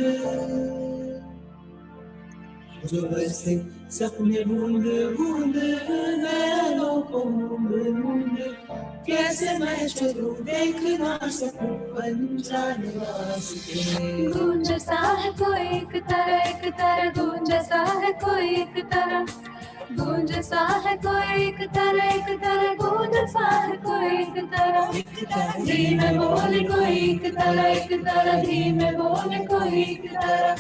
जो बरसे सपने बूंद बूंद नैनों को मूंद मूंद, कैसे मैं चलूं देख ना सकूं अनजान रास्ते। गूंज सा है कोई एक तरह गूंज सा है कोई एक तरह, गूंज सा है कोई एक तरह गूंज सा है कोई एक तरह, धीमे बोले कोई एक तरह धीमे बोले कोई एक तरह,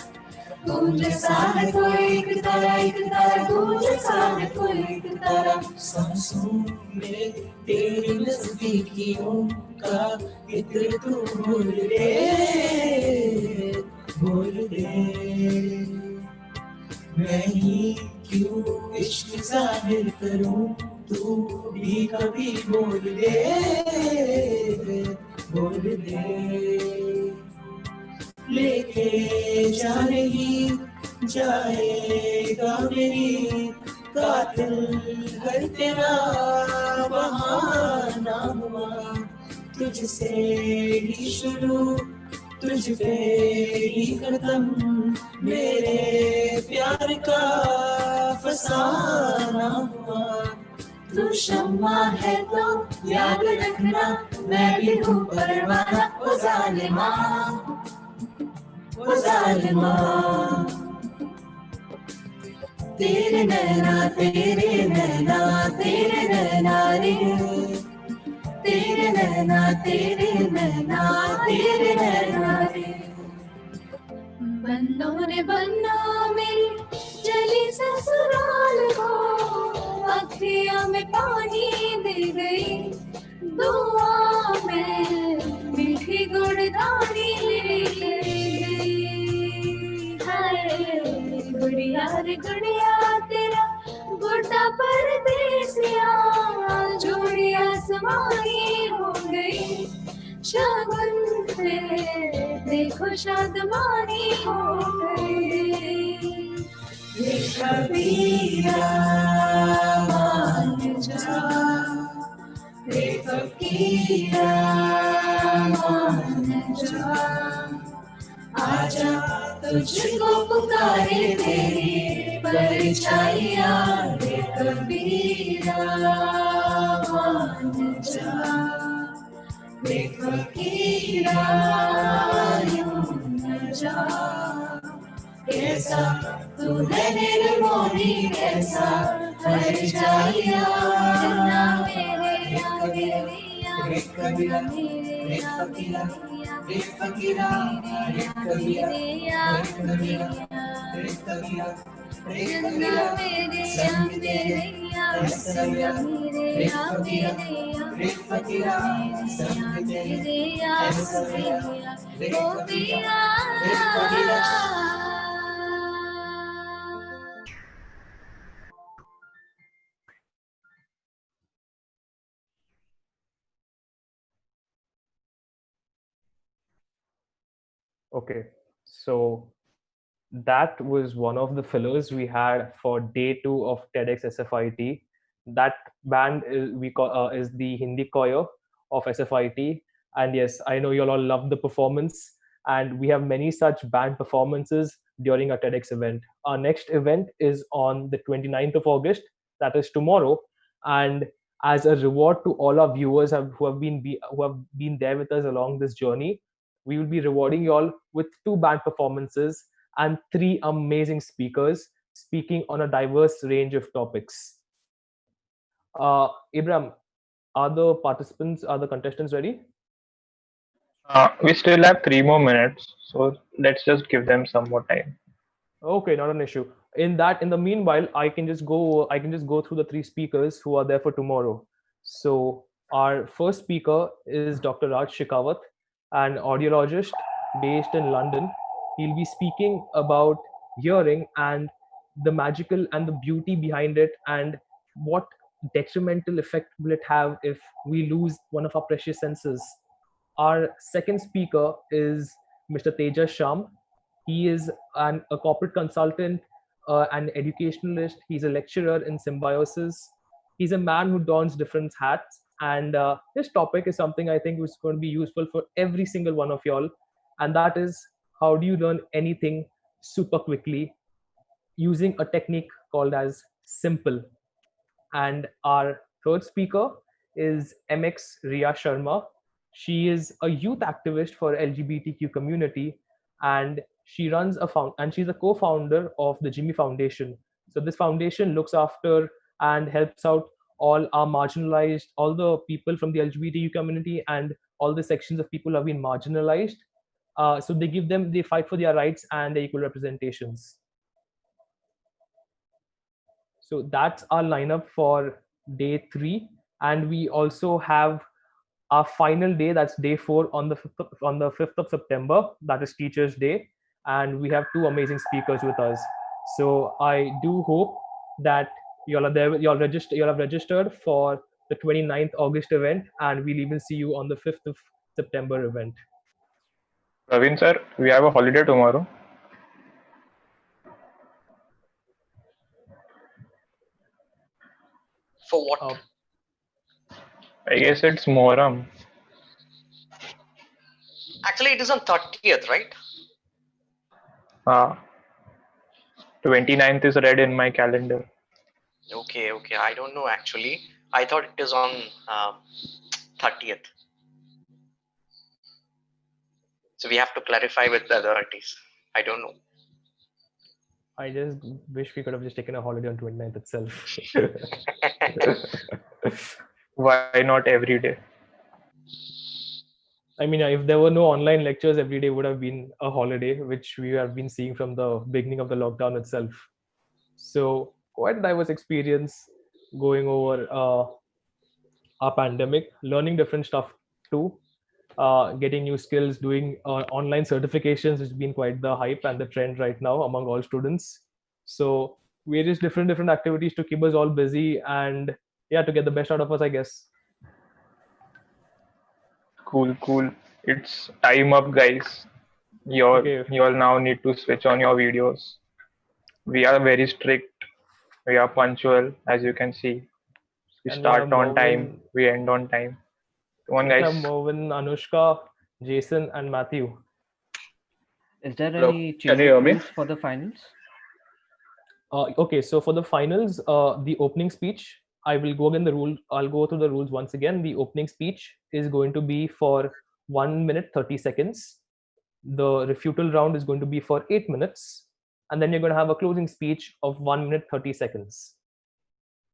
गूंज सा है कोई एक तरह गूंज सा है कोई एक तरह। सांसों में तेरी नजदीकियों का इत्र तू भूल दे, मैं ही क्यों इश्क जाहिर करूं, तू भी कभी बोल दे, लेके जा रही जाएगा मेरी कातिल, हर तेरा बहाना हुआ, तुझसे ही शुरू तुझ पे ही खत्म, मेरे प्यार का फसाना हुआ, तू शम्मा है तो याद रखना, मैं भी हूँ परवाना, ओ जालिमा ओ जालिमा, तेरे नैना तेरे नैना तेरे नैना रे, तेरे नैना तेरे नैना तेरे नैना रे, बन्नो रे बन्नो मेरी चली ससुराल को, अखियों में पानी दे गई, दुआ में मीठी गुड़दानी ले गई, हाय गुड़िया रे गुड़िया तेरा गुड्डा परदेसिया, जोड़ी आसमानी हो गई, शगुन पे देखो शादमानी हो गई, ये कबीरा मान जा, ये फकीरा मान जा, आजा तुझको पुकारे तेरी परछाइया, ये कबीरा मान जा, ये फकीरा यूं न जा, कैसा तू है निर्मोही कैसा परछाइया, रे कबीरा रे फकीरा रे फकीरा रे कबीरा रे कबीरा रे कबीरा रे कबीरा संग तेरे सैया, रे फकीरा रे फकीरा संग तेरे सैया, रे कबीरा रे कबीरा। Okay, so that was one of the fillers we had for day 2 of TEDxSFIT. That band is the Hindi choir of SFIT. And yes, I know you all love the performance, and we have many such band performances during our TEDx event. Our next event is on the 29th of August, that is tomorrow. And as a reward to all our viewers who have been there with us along this journey, we will be rewarding you all with 2 band performances and 3 amazing speakers speaking on a diverse range of topics. Ibrahim, are the contestants ready? We still have 3 more minutes, so let's just give them some more time. Okay, not an issue. In the meanwhile, I can just go through the 3 speakers who are there for tomorrow. So our first speaker is Dr. Raj Shekhawat, an audiologist based in London. He'll be speaking about hearing and the magical and the beauty behind it, and what detrimental effect will it have if we lose one of our precious senses. Our second speaker is Mr. Tejas Sham. He is a corporate consultant, an educationalist. He's a lecturer in symbiosis. He's a man who dons different hats. And this topic is something I think is going to be useful for every single one of y'all. And that is, how do you learn anything super quickly using a technique called as simple. And our third speaker is MX Riya Sharma. She is a youth activist for LGBTQ community, and she runs and she's a co-founder of the Jimmy Foundation. So this foundation looks after and helps out all our marginalized, all the people from the LGBTQ community and all the sections of people who have been marginalized. So they fight for their rights and their equal representations. So that's our lineup for day 3, and we also have our final day. That's day 4 on the 5th of September. That is Teachers' Day, and we have 2 amazing speakers with us. So I do hope that y'all are there. Y'all have registered for the 29th August event, and we'll even see you on the 5th of September event. Praveen sir, we have a holiday tomorrow. For what? I guess it's Moram. Actually, it is on 30th, right? 29th is red in my calendar. Okay. I don't know actually. I thought it is on 30th. So we have to clarify with the authorities. I don't know. I just wish we could have just taken a holiday on 29th itself. Why not every day? I mean, if there were no online lectures, every day would have been a holiday, which we have been seeing from the beginning of the lockdown itself. So quite a diverse experience going over our pandemic, learning different stuff too, getting new skills, doing online certifications, which has been quite the hype and the trend right now among all students. So various different activities to keep us all busy and to get the best out of us, I guess. Cool. It's time up, guys. You all now need to switch on your videos. We are very strict. We are punctual, as you can see. We start on time. We end on time. Come on, guys. Mervin, Anushka, Jason, and Matthew. Is there any change of rules for the finals? Okay, so for the finals, the opening speech, I'll go through the rules once again. The opening speech is going to be for 1 minute 30 seconds. The refutal round is going to be for 8 minutes, and then you're going to have a closing speech of 1 minute 30 seconds.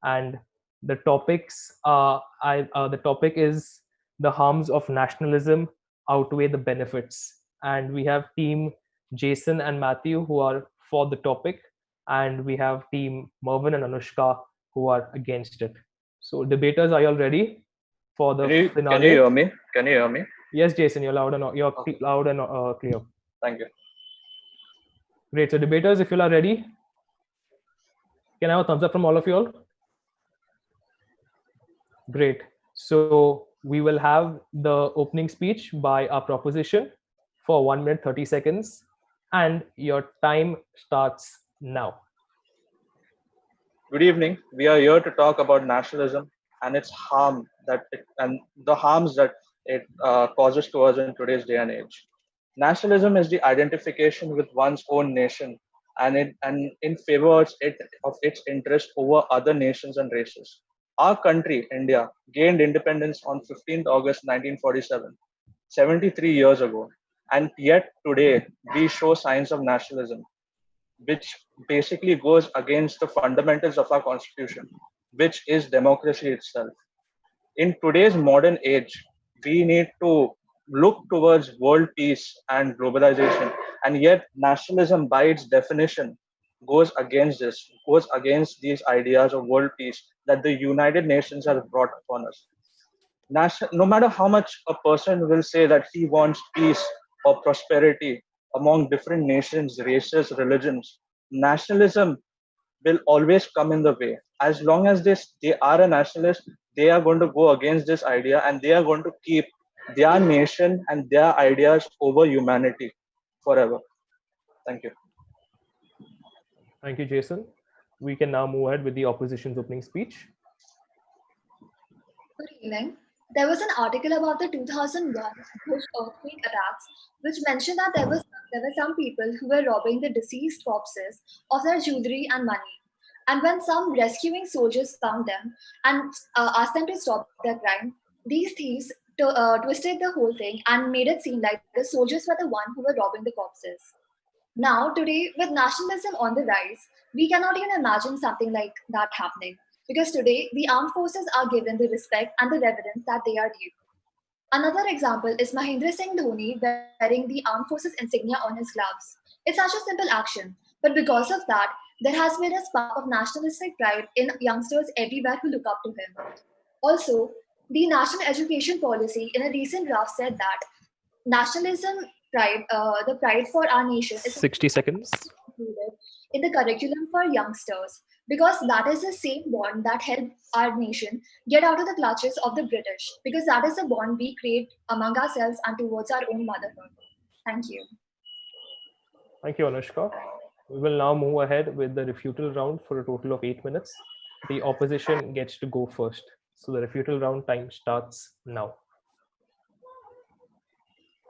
And the topics the topic is the harms of nationalism outweigh the benefits. And we have team Jason and Matthew who are for the topic, and we have team Mervin and Anushka who are against it. So debaters, are you all ready for the finale? Can you hear me? Can you hear me? Yes, Jason, you're loud and clear. Thank you. Great. So debaters, if you are ready, can I have a thumbs up from all of you all? Great. So we will have the opening speech by our proposition for 1 minute 30 seconds, and your time starts now. Good evening. We are here to talk about nationalism and its harm and the harms that it causes to us in today's day and age. Nationalism is the identification with one's own nation and in favor of its interest over other nations and races. Our country, India, gained independence on 15th August 1947, 73 years ago, and yet today we show signs of nationalism, which basically goes against the fundamentals of our constitution, which is democracy itself. In today's modern age, we need to look towards world peace and globalization, and yet nationalism by its definition goes against these ideas of world peace that the United Nations has brought upon us. No matter how much a person will say that he wants peace or prosperity among different nations, races, religions, nationalism will always come in the way. As long as they are a nationalist, they are going to go against this idea and they are going to keep their nation and their ideas over humanity. forever. Thank you. Thank you, Jason. We can now move ahead with the opposition's opening speech. Good evening. There was an article about the 2001 Bush earthquake attacks, which mentioned that there were some people who were robbing the deceased corpses of their jewelry and money. And when some rescuing soldiers found them and asked them to stop their crime, these thieves twisted the whole thing and made it seem like the soldiers were the one who were robbing the corpses. Now, today, with nationalism on the rise, we cannot even imagine something like that happening. Because today, the armed forces are given the respect and the reverence that they are due. Another example is Mahendra Singh Dhoni wearing the armed forces insignia on his gloves. It's such a simple action, but because of that, there has been a spark of nationalistic pride in youngsters everywhere who look up to him. Also, the National Education Policy in a recent draft said that nationalism pride, the pride for our nation is 60 seconds. included in the curriculum for youngsters because that is the same bond that helped our nation get out of the clutches of the British, because that is the bond we create among ourselves and towards our own motherhood. Thank you. Thank you, Anushka. We will now move ahead with the refutal round for a total of 8 minutes. The opposition gets to go first. So the refutal round time starts now.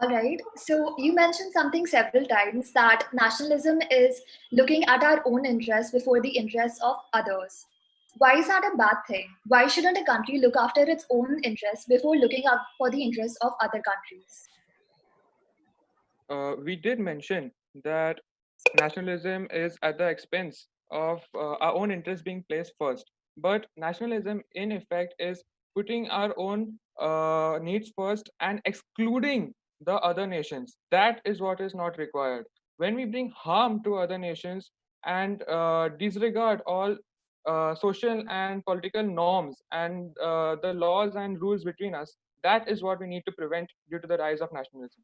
All right. So you mentioned something several times that nationalism is looking at our own interests before the interests of others. Why is that a bad thing? Why shouldn't a country look after its own interests before looking out for the interests of other countries? We did mention that nationalism is at the expense of our own interests being placed first. But nationalism, in effect, is putting our own needs first and excluding the other nations. That is what is not required. When we bring harm to other nations and disregard all social and political norms and the laws and rules between us, that is what we need to prevent due to the rise of nationalism.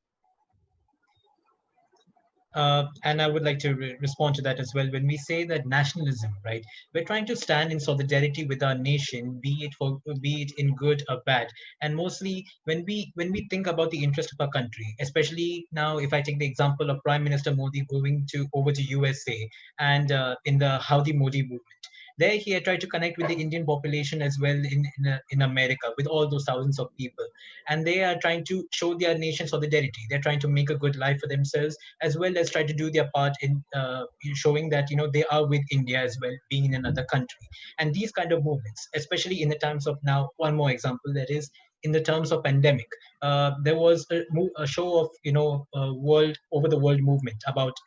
And I would like to respond to that as well. When we say that nationalism, right, we're trying to stand in solidarity with our nation, be it in good or bad. And mostly when we think about the interest of our country, especially now, if I take the example of Prime Minister Modi going over to USA and in the Howdy Modi movement. There, he had tried to connect with the Indian population as well in America, with all those thousands of people, and they are trying to show their nation solidarity. They're trying to make a good life for themselves, as well as try to do their part in showing that they are with India as well, being in another country. And these kind of movements, especially in the times of now, one more example, that is in the terms of pandemic, there was a show of world over the world movement about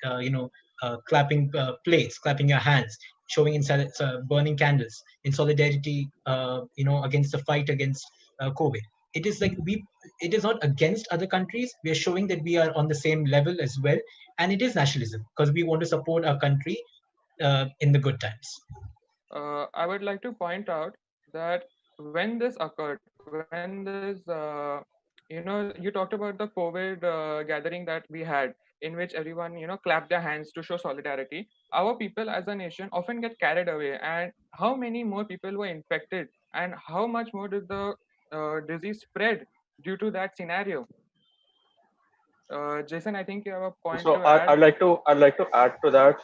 clapping plates, clapping your hands, showing inside burning candles in solidarity, against the fight against COVID. It is like it is not against other countries. We are showing that we are on the same level as well, and it is nationalism because we want to support our country in the good times. I would like to point out that when this occurred, when this, you talked about the COVID gathering that we had, in which everyone, clapped their hands to show solidarity. Our people as a nation often get carried away. And how many more people were infected, and how much more did the disease spread due to that scenario? Jason, I think you have a point So to add. I'd like to add to that.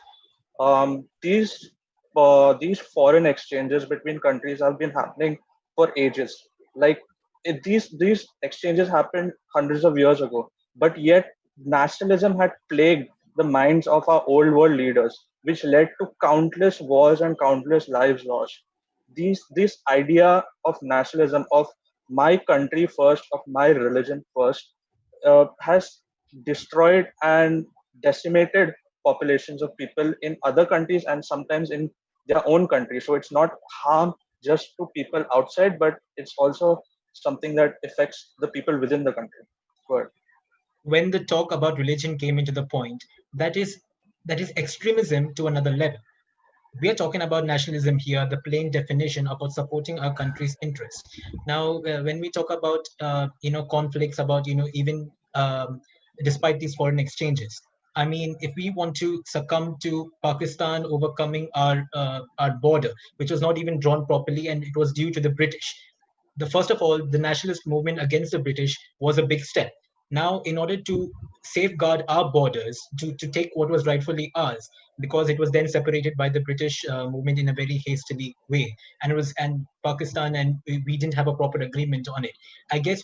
These foreign exchanges between countries have been happening for ages. Like these exchanges happened hundreds of years ago, but yet nationalism had plagued the minds of our old world leaders, which led to countless wars and countless lives lost. This idea of nationalism, of my country first, of my religion first, has destroyed and decimated populations of people in other countries and sometimes in their own country. So it's not harm just to people outside, but it's also something that affects the people within the country. Good. When the talk about religion came into the point, that is extremism to another level. We are talking about nationalism here, the plain definition about supporting our country's interests. Now, when we talk about conflicts, about even despite these foreign exchanges, I mean, if we want to succumb to Pakistan overcoming our border, which was not even drawn properly, and it was due to the British. First of all, the nationalist movement against the British was a big step. Now, in order to safeguard our borders, to take what was rightfully ours, because it was then separated by the British movement in a very hastily way, and Pakistan, and we didn't have a proper agreement on it. I guess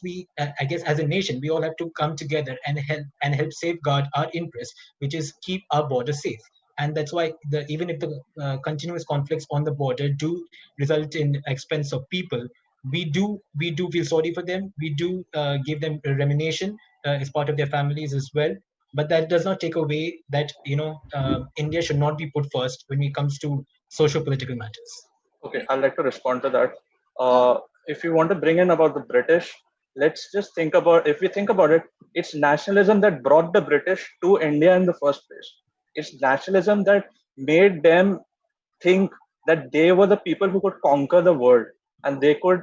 as a nation, we all have to come together and help safeguard our interests, which is keep our border safe. And that's why even if the continuous conflicts on the border do result in expense of people, we do feel sorry for them. We do give them a remuneration as part of their families as well. But that does not take away that India should not be put first when it comes to social political matters. Okay, I'd like to respond to that. If you want to bring in about the British, let's just think about, if we think about it, it's nationalism that brought the British to India in the first place. It's nationalism that made them think that they were the people who could conquer the world, and they could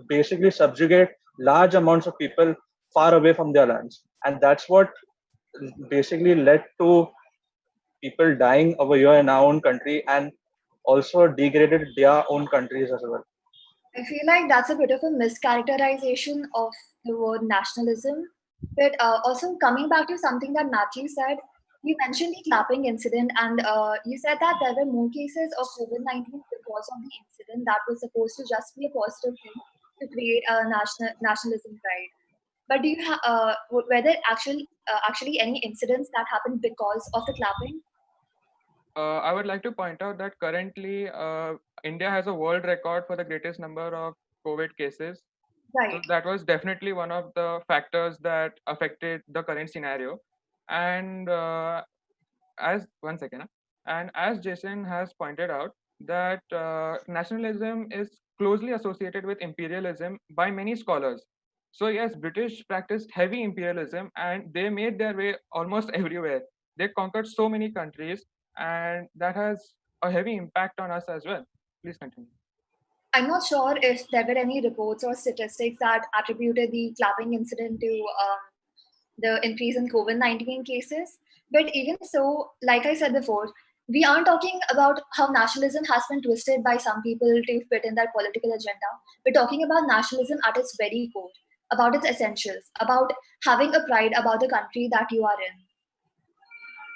basically subjugate large amounts of people far away from their lands. And that's what basically led to people dying over here in our own country, and also degraded their own countries as well. I feel like that's a bit of a mischaracterization of the word nationalism. But also coming back to something that Matthew said, you mentioned the clapping incident, and you said that there were more cases of COVID-19 because of the incident that was supposed to just be a positive thing to create a nationalism pride. But do you were there actually any incidents that happened because of the clapping? I would like to point out that currently India has a world record for the greatest number of COVID cases. Right. So that was definitely one of the factors that affected the current scenario. And as one second, and as Jason has pointed out, that nationalism is closely associated with imperialism by many scholars. So yes, British practiced heavy imperialism, and they made their way almost everywhere. They conquered so many countries, and that has a heavy impact on us as well. Please continue. I'm not sure if there were any reports or statistics that attributed the clapping incident to the increase in COVID-19 cases. But even so, like I said before, we aren't talking about how nationalism has been twisted by some people to fit in their political agenda. We're talking about nationalism at its very core, about its essentials, about having a pride about the country that you are in.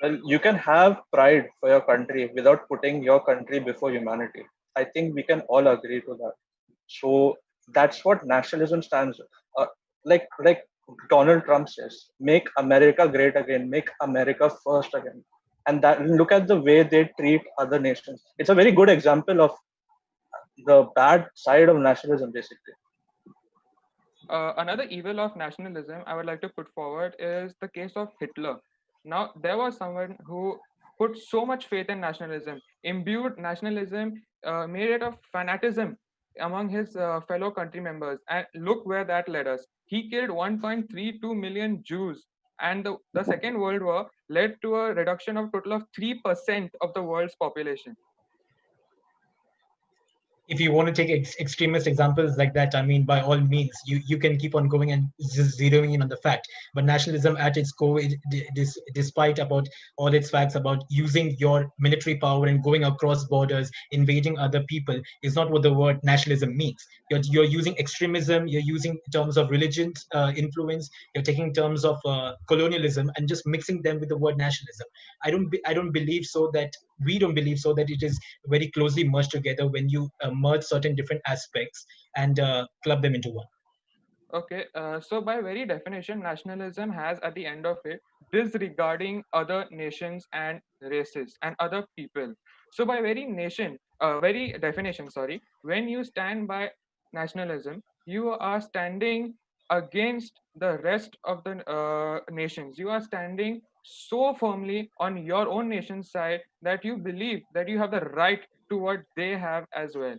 Well, you can have pride for your country without putting your country before humanity. I think we can all agree to that. So that's what nationalism stands. Like Donald Trump says, "Make America great again. Make America first again." And that, look at the way they treat other nations. It's a very good example of the bad side of nationalism, basically. Another evil of nationalism I would like to put forward is the case of Hitler. Now, there was someone who put so much faith in nationalism, imbued nationalism, made it a fanatism among his fellow country members. And look where that led us. He killed 1.32 million Jews. And the Second World War led to a reduction of total of 3% of the world's population. If you want to take extremist examples like that, I mean, by all means, you can keep on going and just zeroing in on the fact. But nationalism at its core, despite about all its facts about using your military power and going across borders, invading other people, is not what the word nationalism means. You're using extremism, you're using terms of religion influence, you're taking terms of colonialism and just mixing them with the word nationalism. I don't believe so that we don't believe so that it is very closely merged together when you merge certain different aspects and club them into one. Okay, so by very definition, nationalism has at the end of it disregarding other nations and races and other people. So by very definition, sorry, when you stand by nationalism, you are standing against the rest of the nations. You are standing so firmly on your own nation's side that you believe that you have the right to what they have as well.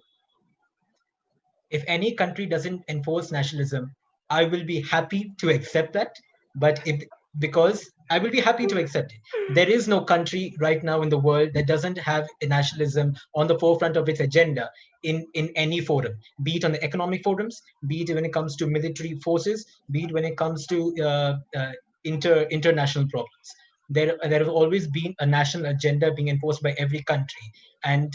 If any country doesn't enforce nationalism, I will be happy to accept that. But if because I will be happy to accept it. There is no country right now in the world that doesn't have a nationalism on the forefront of its agenda in any forum, be it on the economic forums, be it when it comes to military forces, be it when it comes to international problems. There has always been a national agenda being enforced by every country, and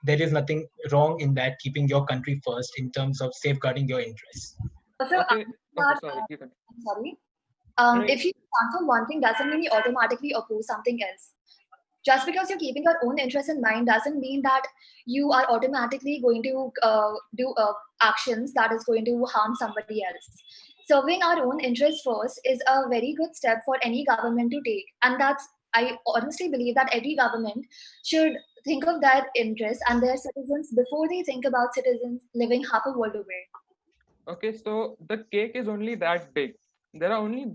there is nothing wrong in that, keeping your country first in terms of safeguarding your interests. Also, Okay, that, sorry, you can. sorry. If you stand for one thing doesn't mean you automatically oppose something else. Just because you're keeping your own interest in mind doesn't mean that you are automatically going to do actions that is going to harm somebody else. Serving our own interests first is a very good step for any government to take, and I honestly believe that every government should think of their interests and their citizens before they think about citizens living half a world away. Okay, so the cake is only that big. There are only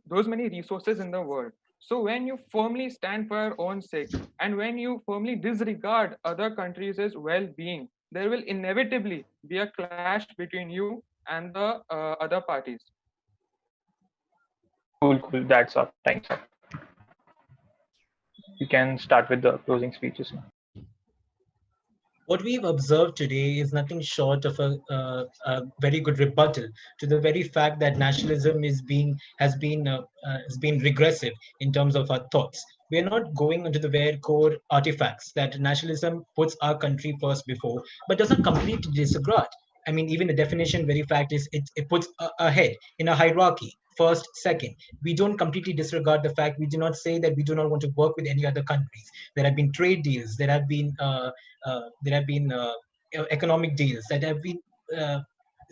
those many resources in the world. So when you firmly stand for your own sake and when you firmly disregard other countries' well-being, there will inevitably be a clash between you and the other parties. Cool. That's up. Thanks. You can start with the closing speeches now. What we've observed today is nothing short of a very good rebuttal to the very fact that nationalism has been regressive in terms of our thoughts. We are not going into the very core artifacts that nationalism puts our country first before, but doesn't completely disregard. I mean, even the definition very fact is it puts ahead in a hierarchy. First, second, we don't completely disregard the fact. We do not say that we do not want to work with any other countries. There have been trade deals. There have been economic deals that have been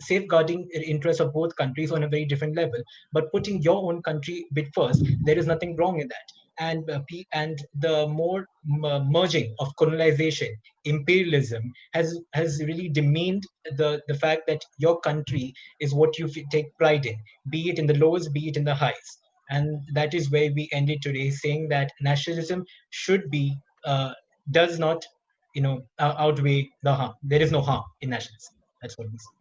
safeguarding the interests of both countries on a very different level. But putting your own country bit first, there is nothing wrong in that. And the more merging of colonization, imperialism has really demeaned the fact that your country is what you take pride in, be it in the lows, be it in the highs. And that is where we ended today, saying that nationalism should be does not outweigh the harm. There is no harm in nationalism. That's what we say.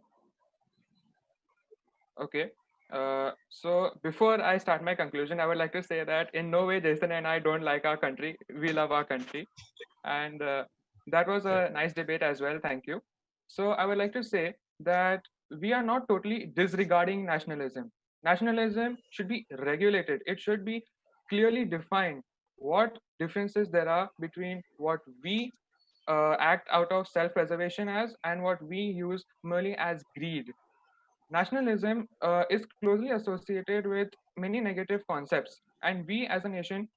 Okay. So before I start my conclusion, I would like to say that in no way Jason and I don't like our country. We love our country. And that was a nice debate as well. Thank you. So I would like to say that we are not totally disregarding nationalism. Nationalism should be regulated. It should be clearly defined what differences there are between what we act out of self-preservation as and what we use merely as greed. Nationalism is closely associated with many negative concepts, and we as a nation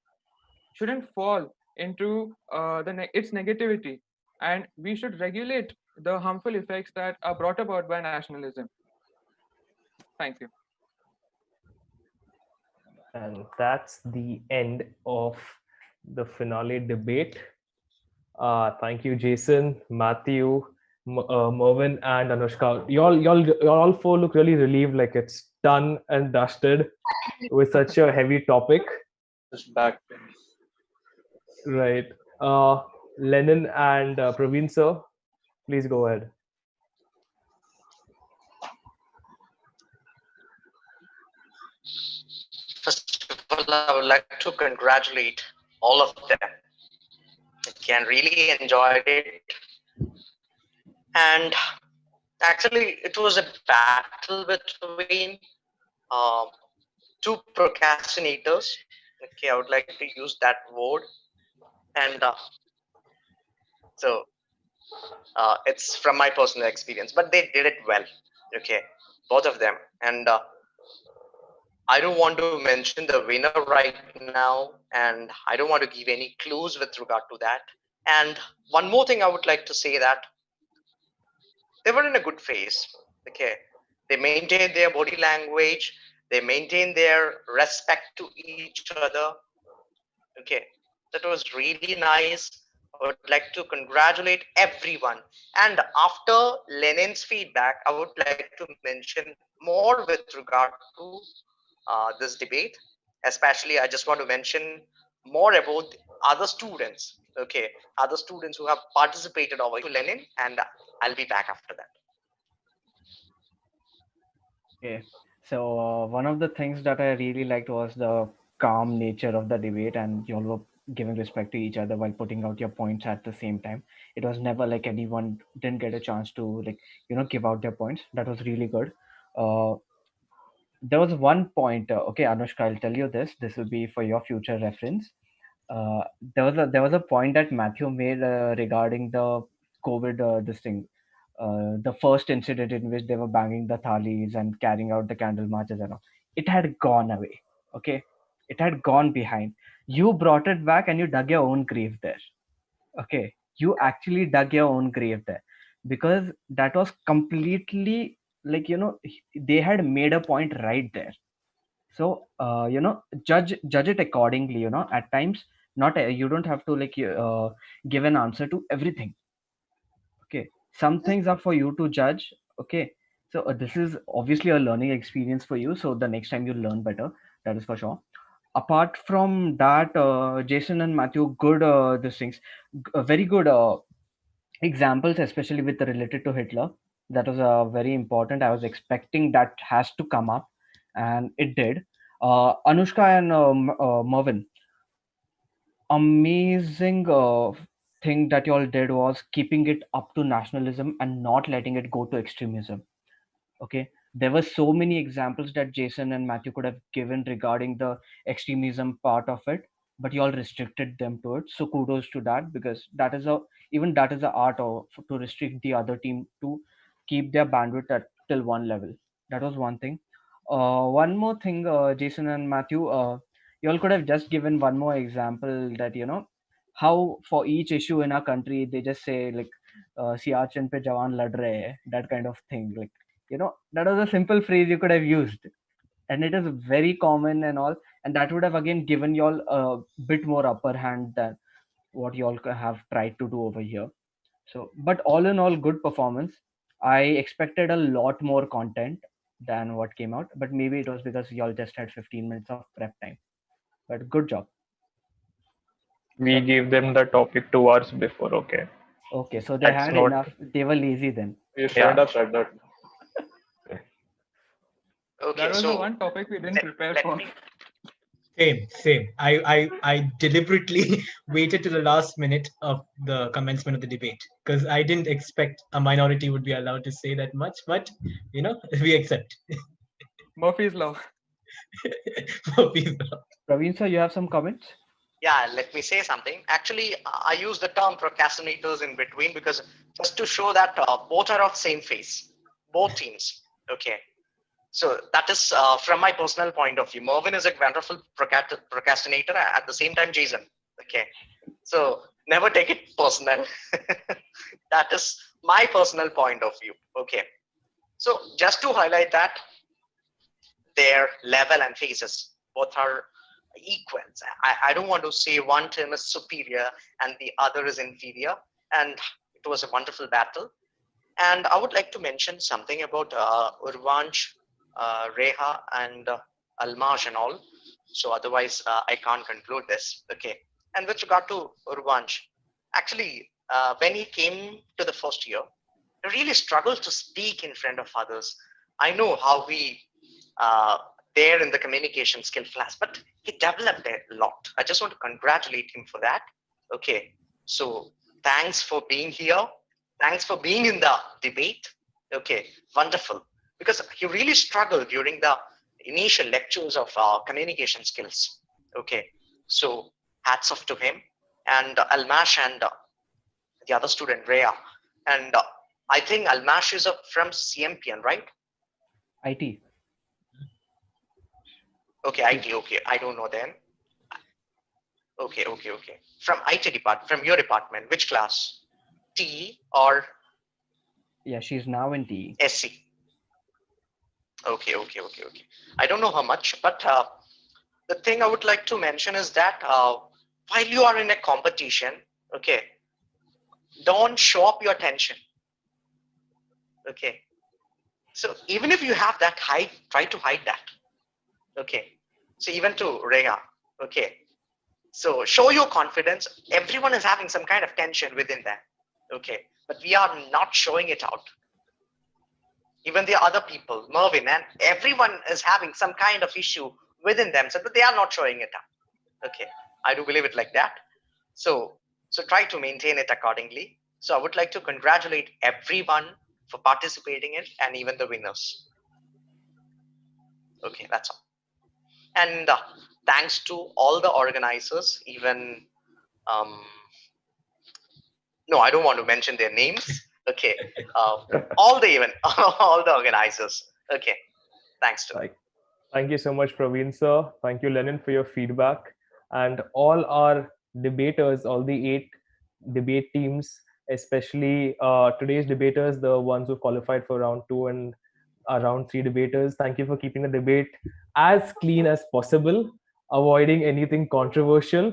shouldn't fall into its negativity, and we should regulate the harmful effects that are brought about by nationalism. Thank you. And that's the end of the finale debate. Thank you, Jason, Matthew, Mervin, and Anushka. You all four look really relieved, like it's done and dusted with such a heavy topic. Just back. Right. Lennon and Praveen, sir, please go ahead. First of all, I would like to congratulate all of them. I really enjoyed it. And actually, it was a battle between two procrastinators. Okay, I would like to use that word. And so it's from my personal experience, but they did it well. Okay, both of them. And I don't want to mention the winner right now, and I don't want to give any clues with regard to that. And one more thing I would like to say that they were in a good phase. Okay, they maintained their body language, they maintained their respect to each other. Okay, that was really nice. I would like to congratulate everyone. And after Lenin's feedback, I would like to mention more with regard to this debate. Especially, I just want to mention more about other students. Okay, other students who have participated over to Lenin, and I'll be back after that. Okay. So one of the things that I really liked was the calm nature of the debate, and you all were giving respect to each other while putting out your points at the same time. It was never like anyone didn't get a chance to give out their points. That was really good. Uh, there was one point. Okay, Anushka, I'll tell you this. This will be for your future reference. Uh, there was a point that Matthew made regarding the COVID this thing, the first incident in which they were banging the thalis and carrying out the candle marches and all. it had gone away. Okay, it had gone behind. You brought it back and you dug your own grave there. Okay, you actually dug your own grave there, because that was completely like, they had made a point right there. So judge it accordingly. At times, not you don't have to give an answer to everything. Okay, some things are for you to judge. Okay, so this is obviously a learning experience for you, so the next time you'll learn better, that is for sure. Apart from that, Jason and Matthew, good these things, very good examples, especially with related to Hitler. That was very important. I was expecting that has to come up, and it did. Anushka and Mervin, amazing thing that you all did was keeping it up to nationalism and not letting it go to extremism. Okay, there were so many examples that Jason and Matthew could have given regarding the extremism part of it, but you all restricted them to it. So kudos to that, because that is a art of to restrict the other team to keep their bandwidth at till one level. That was one thing. One more thing, Jason and Matthew, you all could have just given one more example, that how for each issue in our country they just say like Siachen pe jawan lad rahe hai, that kind of thing. Like, that was a simple phrase you could have used, and it is very common and all, and that would have again given you all a bit more upper hand than what you all have tried to do over here. So, but all in all, good performance. I expected a lot more content than what came out, but maybe it was because y'all just had 15 minutes of prep time. But good job. We gave them the topic 2 hours before. Okay, Okay, so they that's had not. enough. They were lazy then. You shouldn't have said that. Okay, That was the so one topic we didn't prepare let for. me Same. I deliberately waited to the last minute of the commencement of the debate because I didn't expect a minority would be allowed to say that much, but we accept. Murphy's Law. Murphy's Law. Praveen sir, you have some comments? Yeah, let me say something. Actually, I use the term procrastinators in between because just to show that both are of same face, both teams. Okay. So that is from my personal point of view. Mervin is a wonderful procrastinator. At the same time, Jason. Okay. So never take it personal. That is my personal point of view. Okay. So just to highlight that, their level and phases both are equals. I don't want to say one team is superior and the other is inferior. And it was a wonderful battle. And I would like to mention something about Urvanch, Reha, and Almaj and all. So otherwise, I can't conclude this. Okay. And with regard to Urvanch, actually, when he came to the first year, he really struggled to speak in front of others. I know how we there in the communication skill class, but he developed a lot. I just want to congratulate him for that. Okay. So thanks for being here. Thanks for being in the debate. Okay, wonderful. Because he really struggled during the initial lectures of communication skills. Okay, so hats off to him and Almash and the other student Rhea. And I think Almash is from CMPN, right? IT. Okay, IT. Okay, I don't know them. Okay. From IT department, from your department, which class? TE or? Yeah, she's now in TE. SC. Okay. I don't know how much, but the thing I would like to mention is that while you are in a competition, okay, don't show up your tension. Okay. So even if you have that hide, try to hide that. Okay. So even to Rega, okay. So show your confidence. Everyone is having some kind of tension within them. Okay. But we are not showing it out. Even the other people, Mervin, and everyone is having some kind of issue within themselves, but they are not showing it out. Okay, I do believe it like that. So try to maintain it accordingly. So I would like to congratulate everyone for participating in, and even the winners. Okay, that's all. And thanks to all the organizers, even no, I don't want to mention their names. Okay, all the organizers. Okay, thanks to. Thank you so much, Praveen sir. Thank you, Lennon, for your feedback. And all our debaters, all the 8 debate teams, especially today's debaters, the ones who qualified for round 2 and round 3 debaters, thank you for keeping the debate as clean as possible, avoiding anything controversial.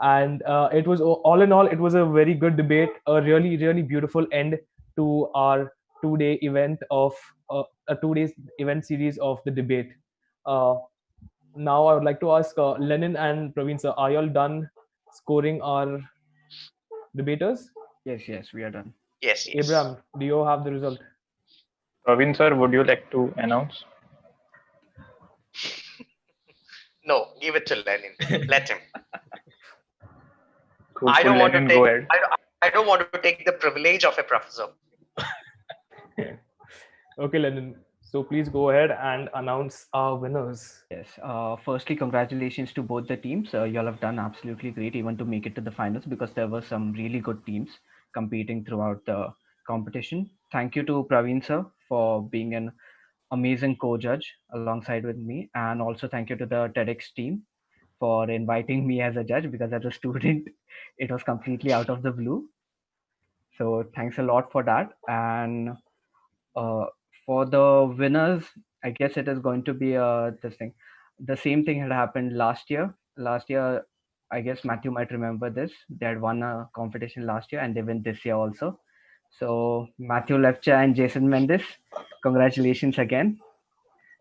And it was all in all, it was a very good debate, a really, really beautiful end to our 2 day event of a 2 days event series of the debate. uh, Now I would like to ask Lenin and Praveen sir, are you all done scoring our debaters? Yes, we are done. Yes, yes. Abraham, do you have the result? Praveen sir, would you like to announce? No, give it to Lenin. Let him. Cool, I don't want to Lenin, take. go ahead. I don't want to take the privilege of a professor. Okay, Lenin. So please go ahead and announce our winners. Yes. Firstly, congratulations to both the teams. Y'all have done absolutely great, even to make it to the finals, because there were some really good teams competing throughout the competition. Thank you to Praveen sir for being an amazing co-judge alongside with me, and also thank you to the TEDx team for inviting me as a judge, because as a student, it was completely out of the blue. So thanks a lot for that. And uh, for the winners, I guess it is going to be this thing. The same thing had happened last year. Last year, I guess Matthew might remember this. They had won a competition last year and they win this year also. So Matthew Lepcha and Jason Mendes, congratulations again.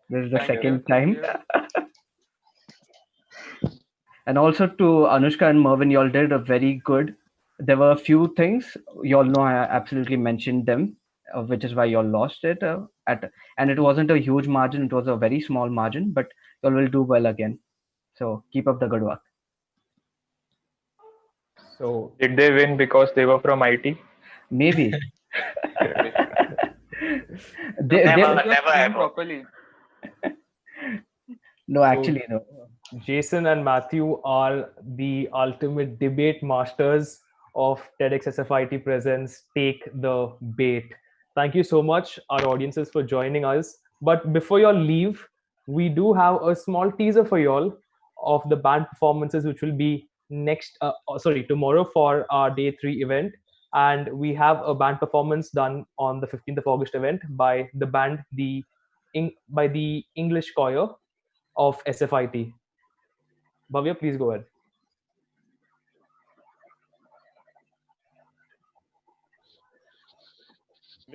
This is the Thank you. second Thank time. you. And also to Anushka and Mervin, y'all did a very good. There were a few things y'all know I absolutely mentioned them, which is why y'all lost it and it wasn't a huge margin. It was a very small margin, but y'all will do well again. So keep up the good work. So Did they win because they were from IT? Maybe. Never, Just never train ever. properly. No, actually, no. Jason and Matthew are the ultimate debate masters of TEDxSFIT Presents Take the Bait. Thank you so much, our audiences, for joining us. But before you all leave, we do have a small teaser for you all of the band performances, which will be tomorrow for our day 3 event. And we have a band performance done on the 15th of August event by the band, by the English choir of SFIT. Bhavya, please go ahead.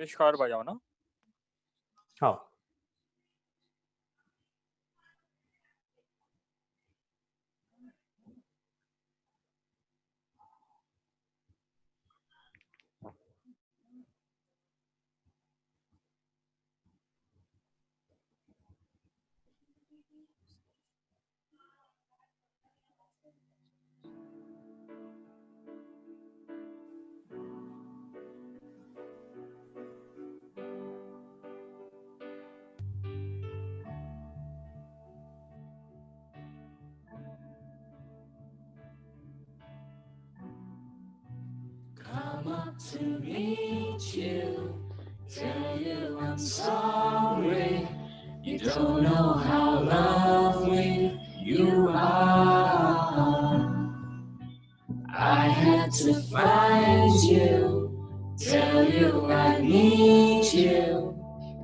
निष्कार बजाओ ना. हाँ. Come up to meet you, tell you I'm sorry. You don't know how lovely you are. I had to find you, tell you I need you,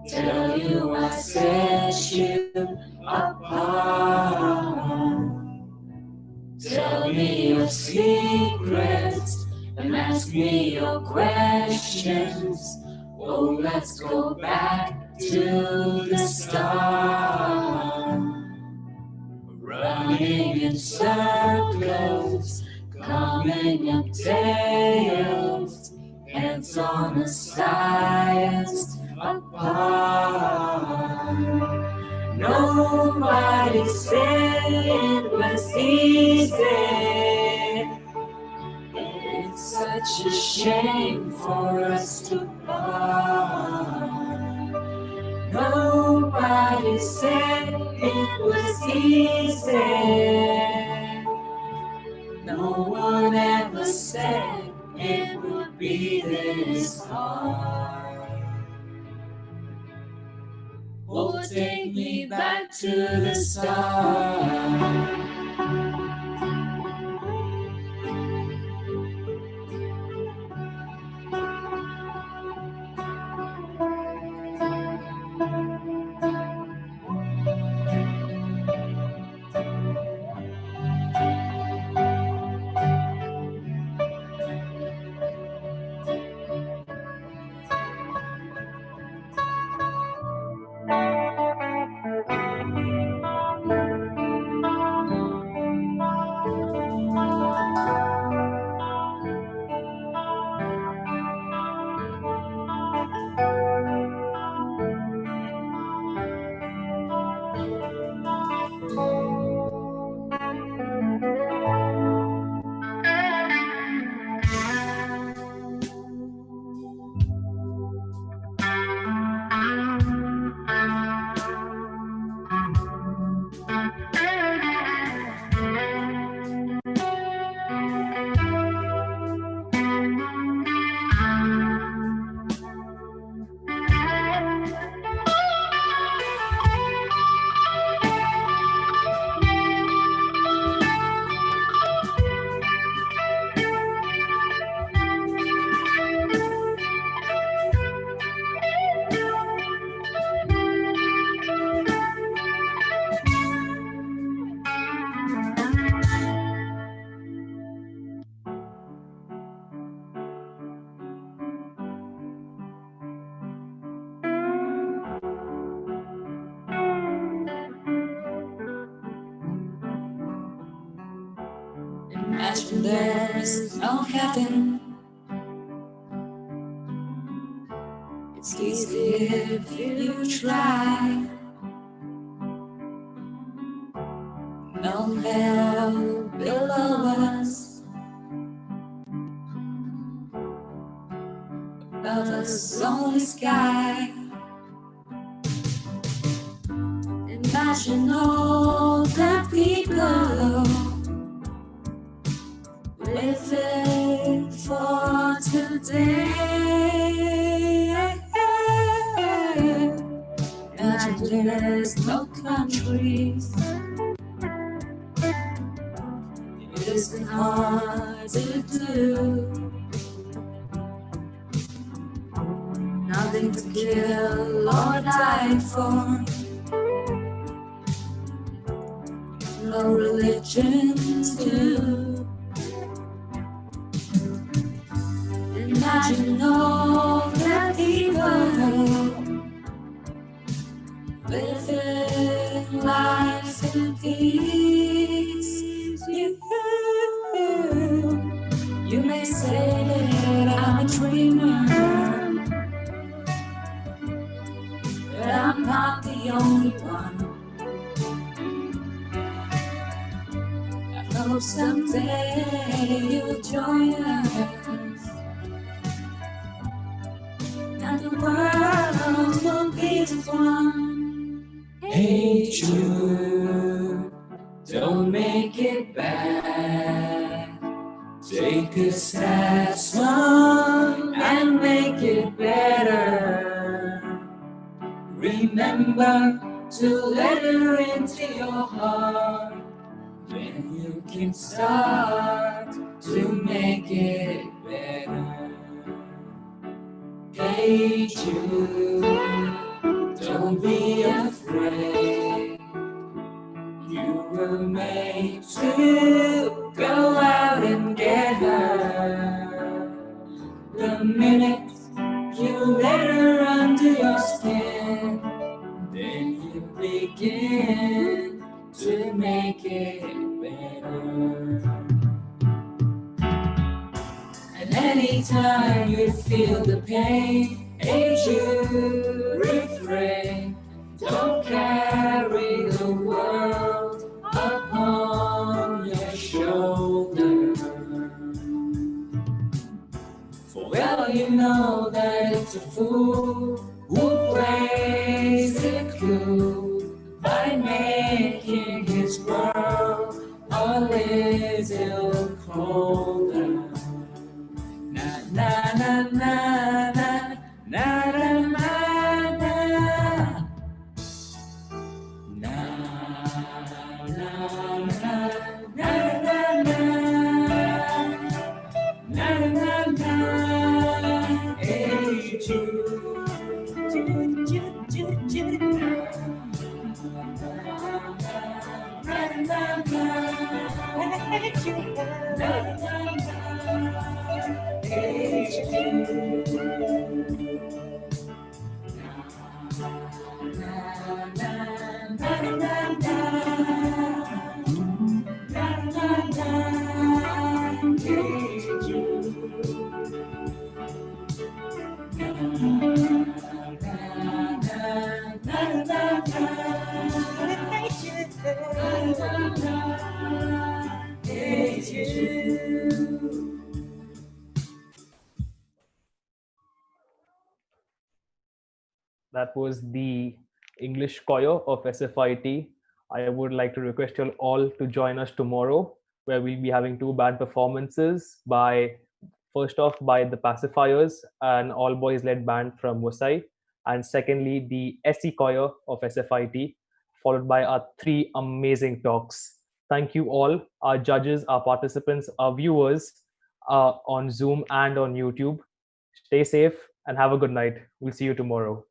tell you I set you apart. Tell me your secrets and ask me your questions. Oh, let's go back to the start. Running in circles, coming up tails, heads on a science apart. Nobody said it was easy. It's such a shame for us to part. Nobody said it was easy. No one ever said it would be this hard. Oh, take me back to the start. Imagine there's no heaven. It's easy if you try. No hell below us, above us only sky. Imagine all the people living for today. Imagine there's no countries. It isn't hard to do. Nothing to kill or die for. No religion too. Imagine all the people living life in peace. You may say that I'm a dreamer, but I'm not the only one. I hope someday you'll join us, and the world will be as one. Hey Jude, don't make it bad. Take a sad song and make it better. Remember to let her into your heart. Then you can start to make it better. Hey Jude, don't be afraid. You were made to go out and get her. The minute you let her under your skin, then you begin to make it better. And anytime you feel the pain, hey Jude, refrain. Don't carry the world upon your shoulder. For well you know that it's a fool who plays it cool by making his world a little colder. Na na na na na na na na na. That was the English choir of SFIT. I would like to request you all to join us tomorrow, where we'll be having two band performances by first off by the Pacifiers, an all boys led band from Wasai, and secondly the SE choir of SFIT, followed by our three amazing talks. Thank you all, our judges, our participants, our viewers on Zoom and on YouTube. Stay safe and have a good night. We'll see you tomorrow.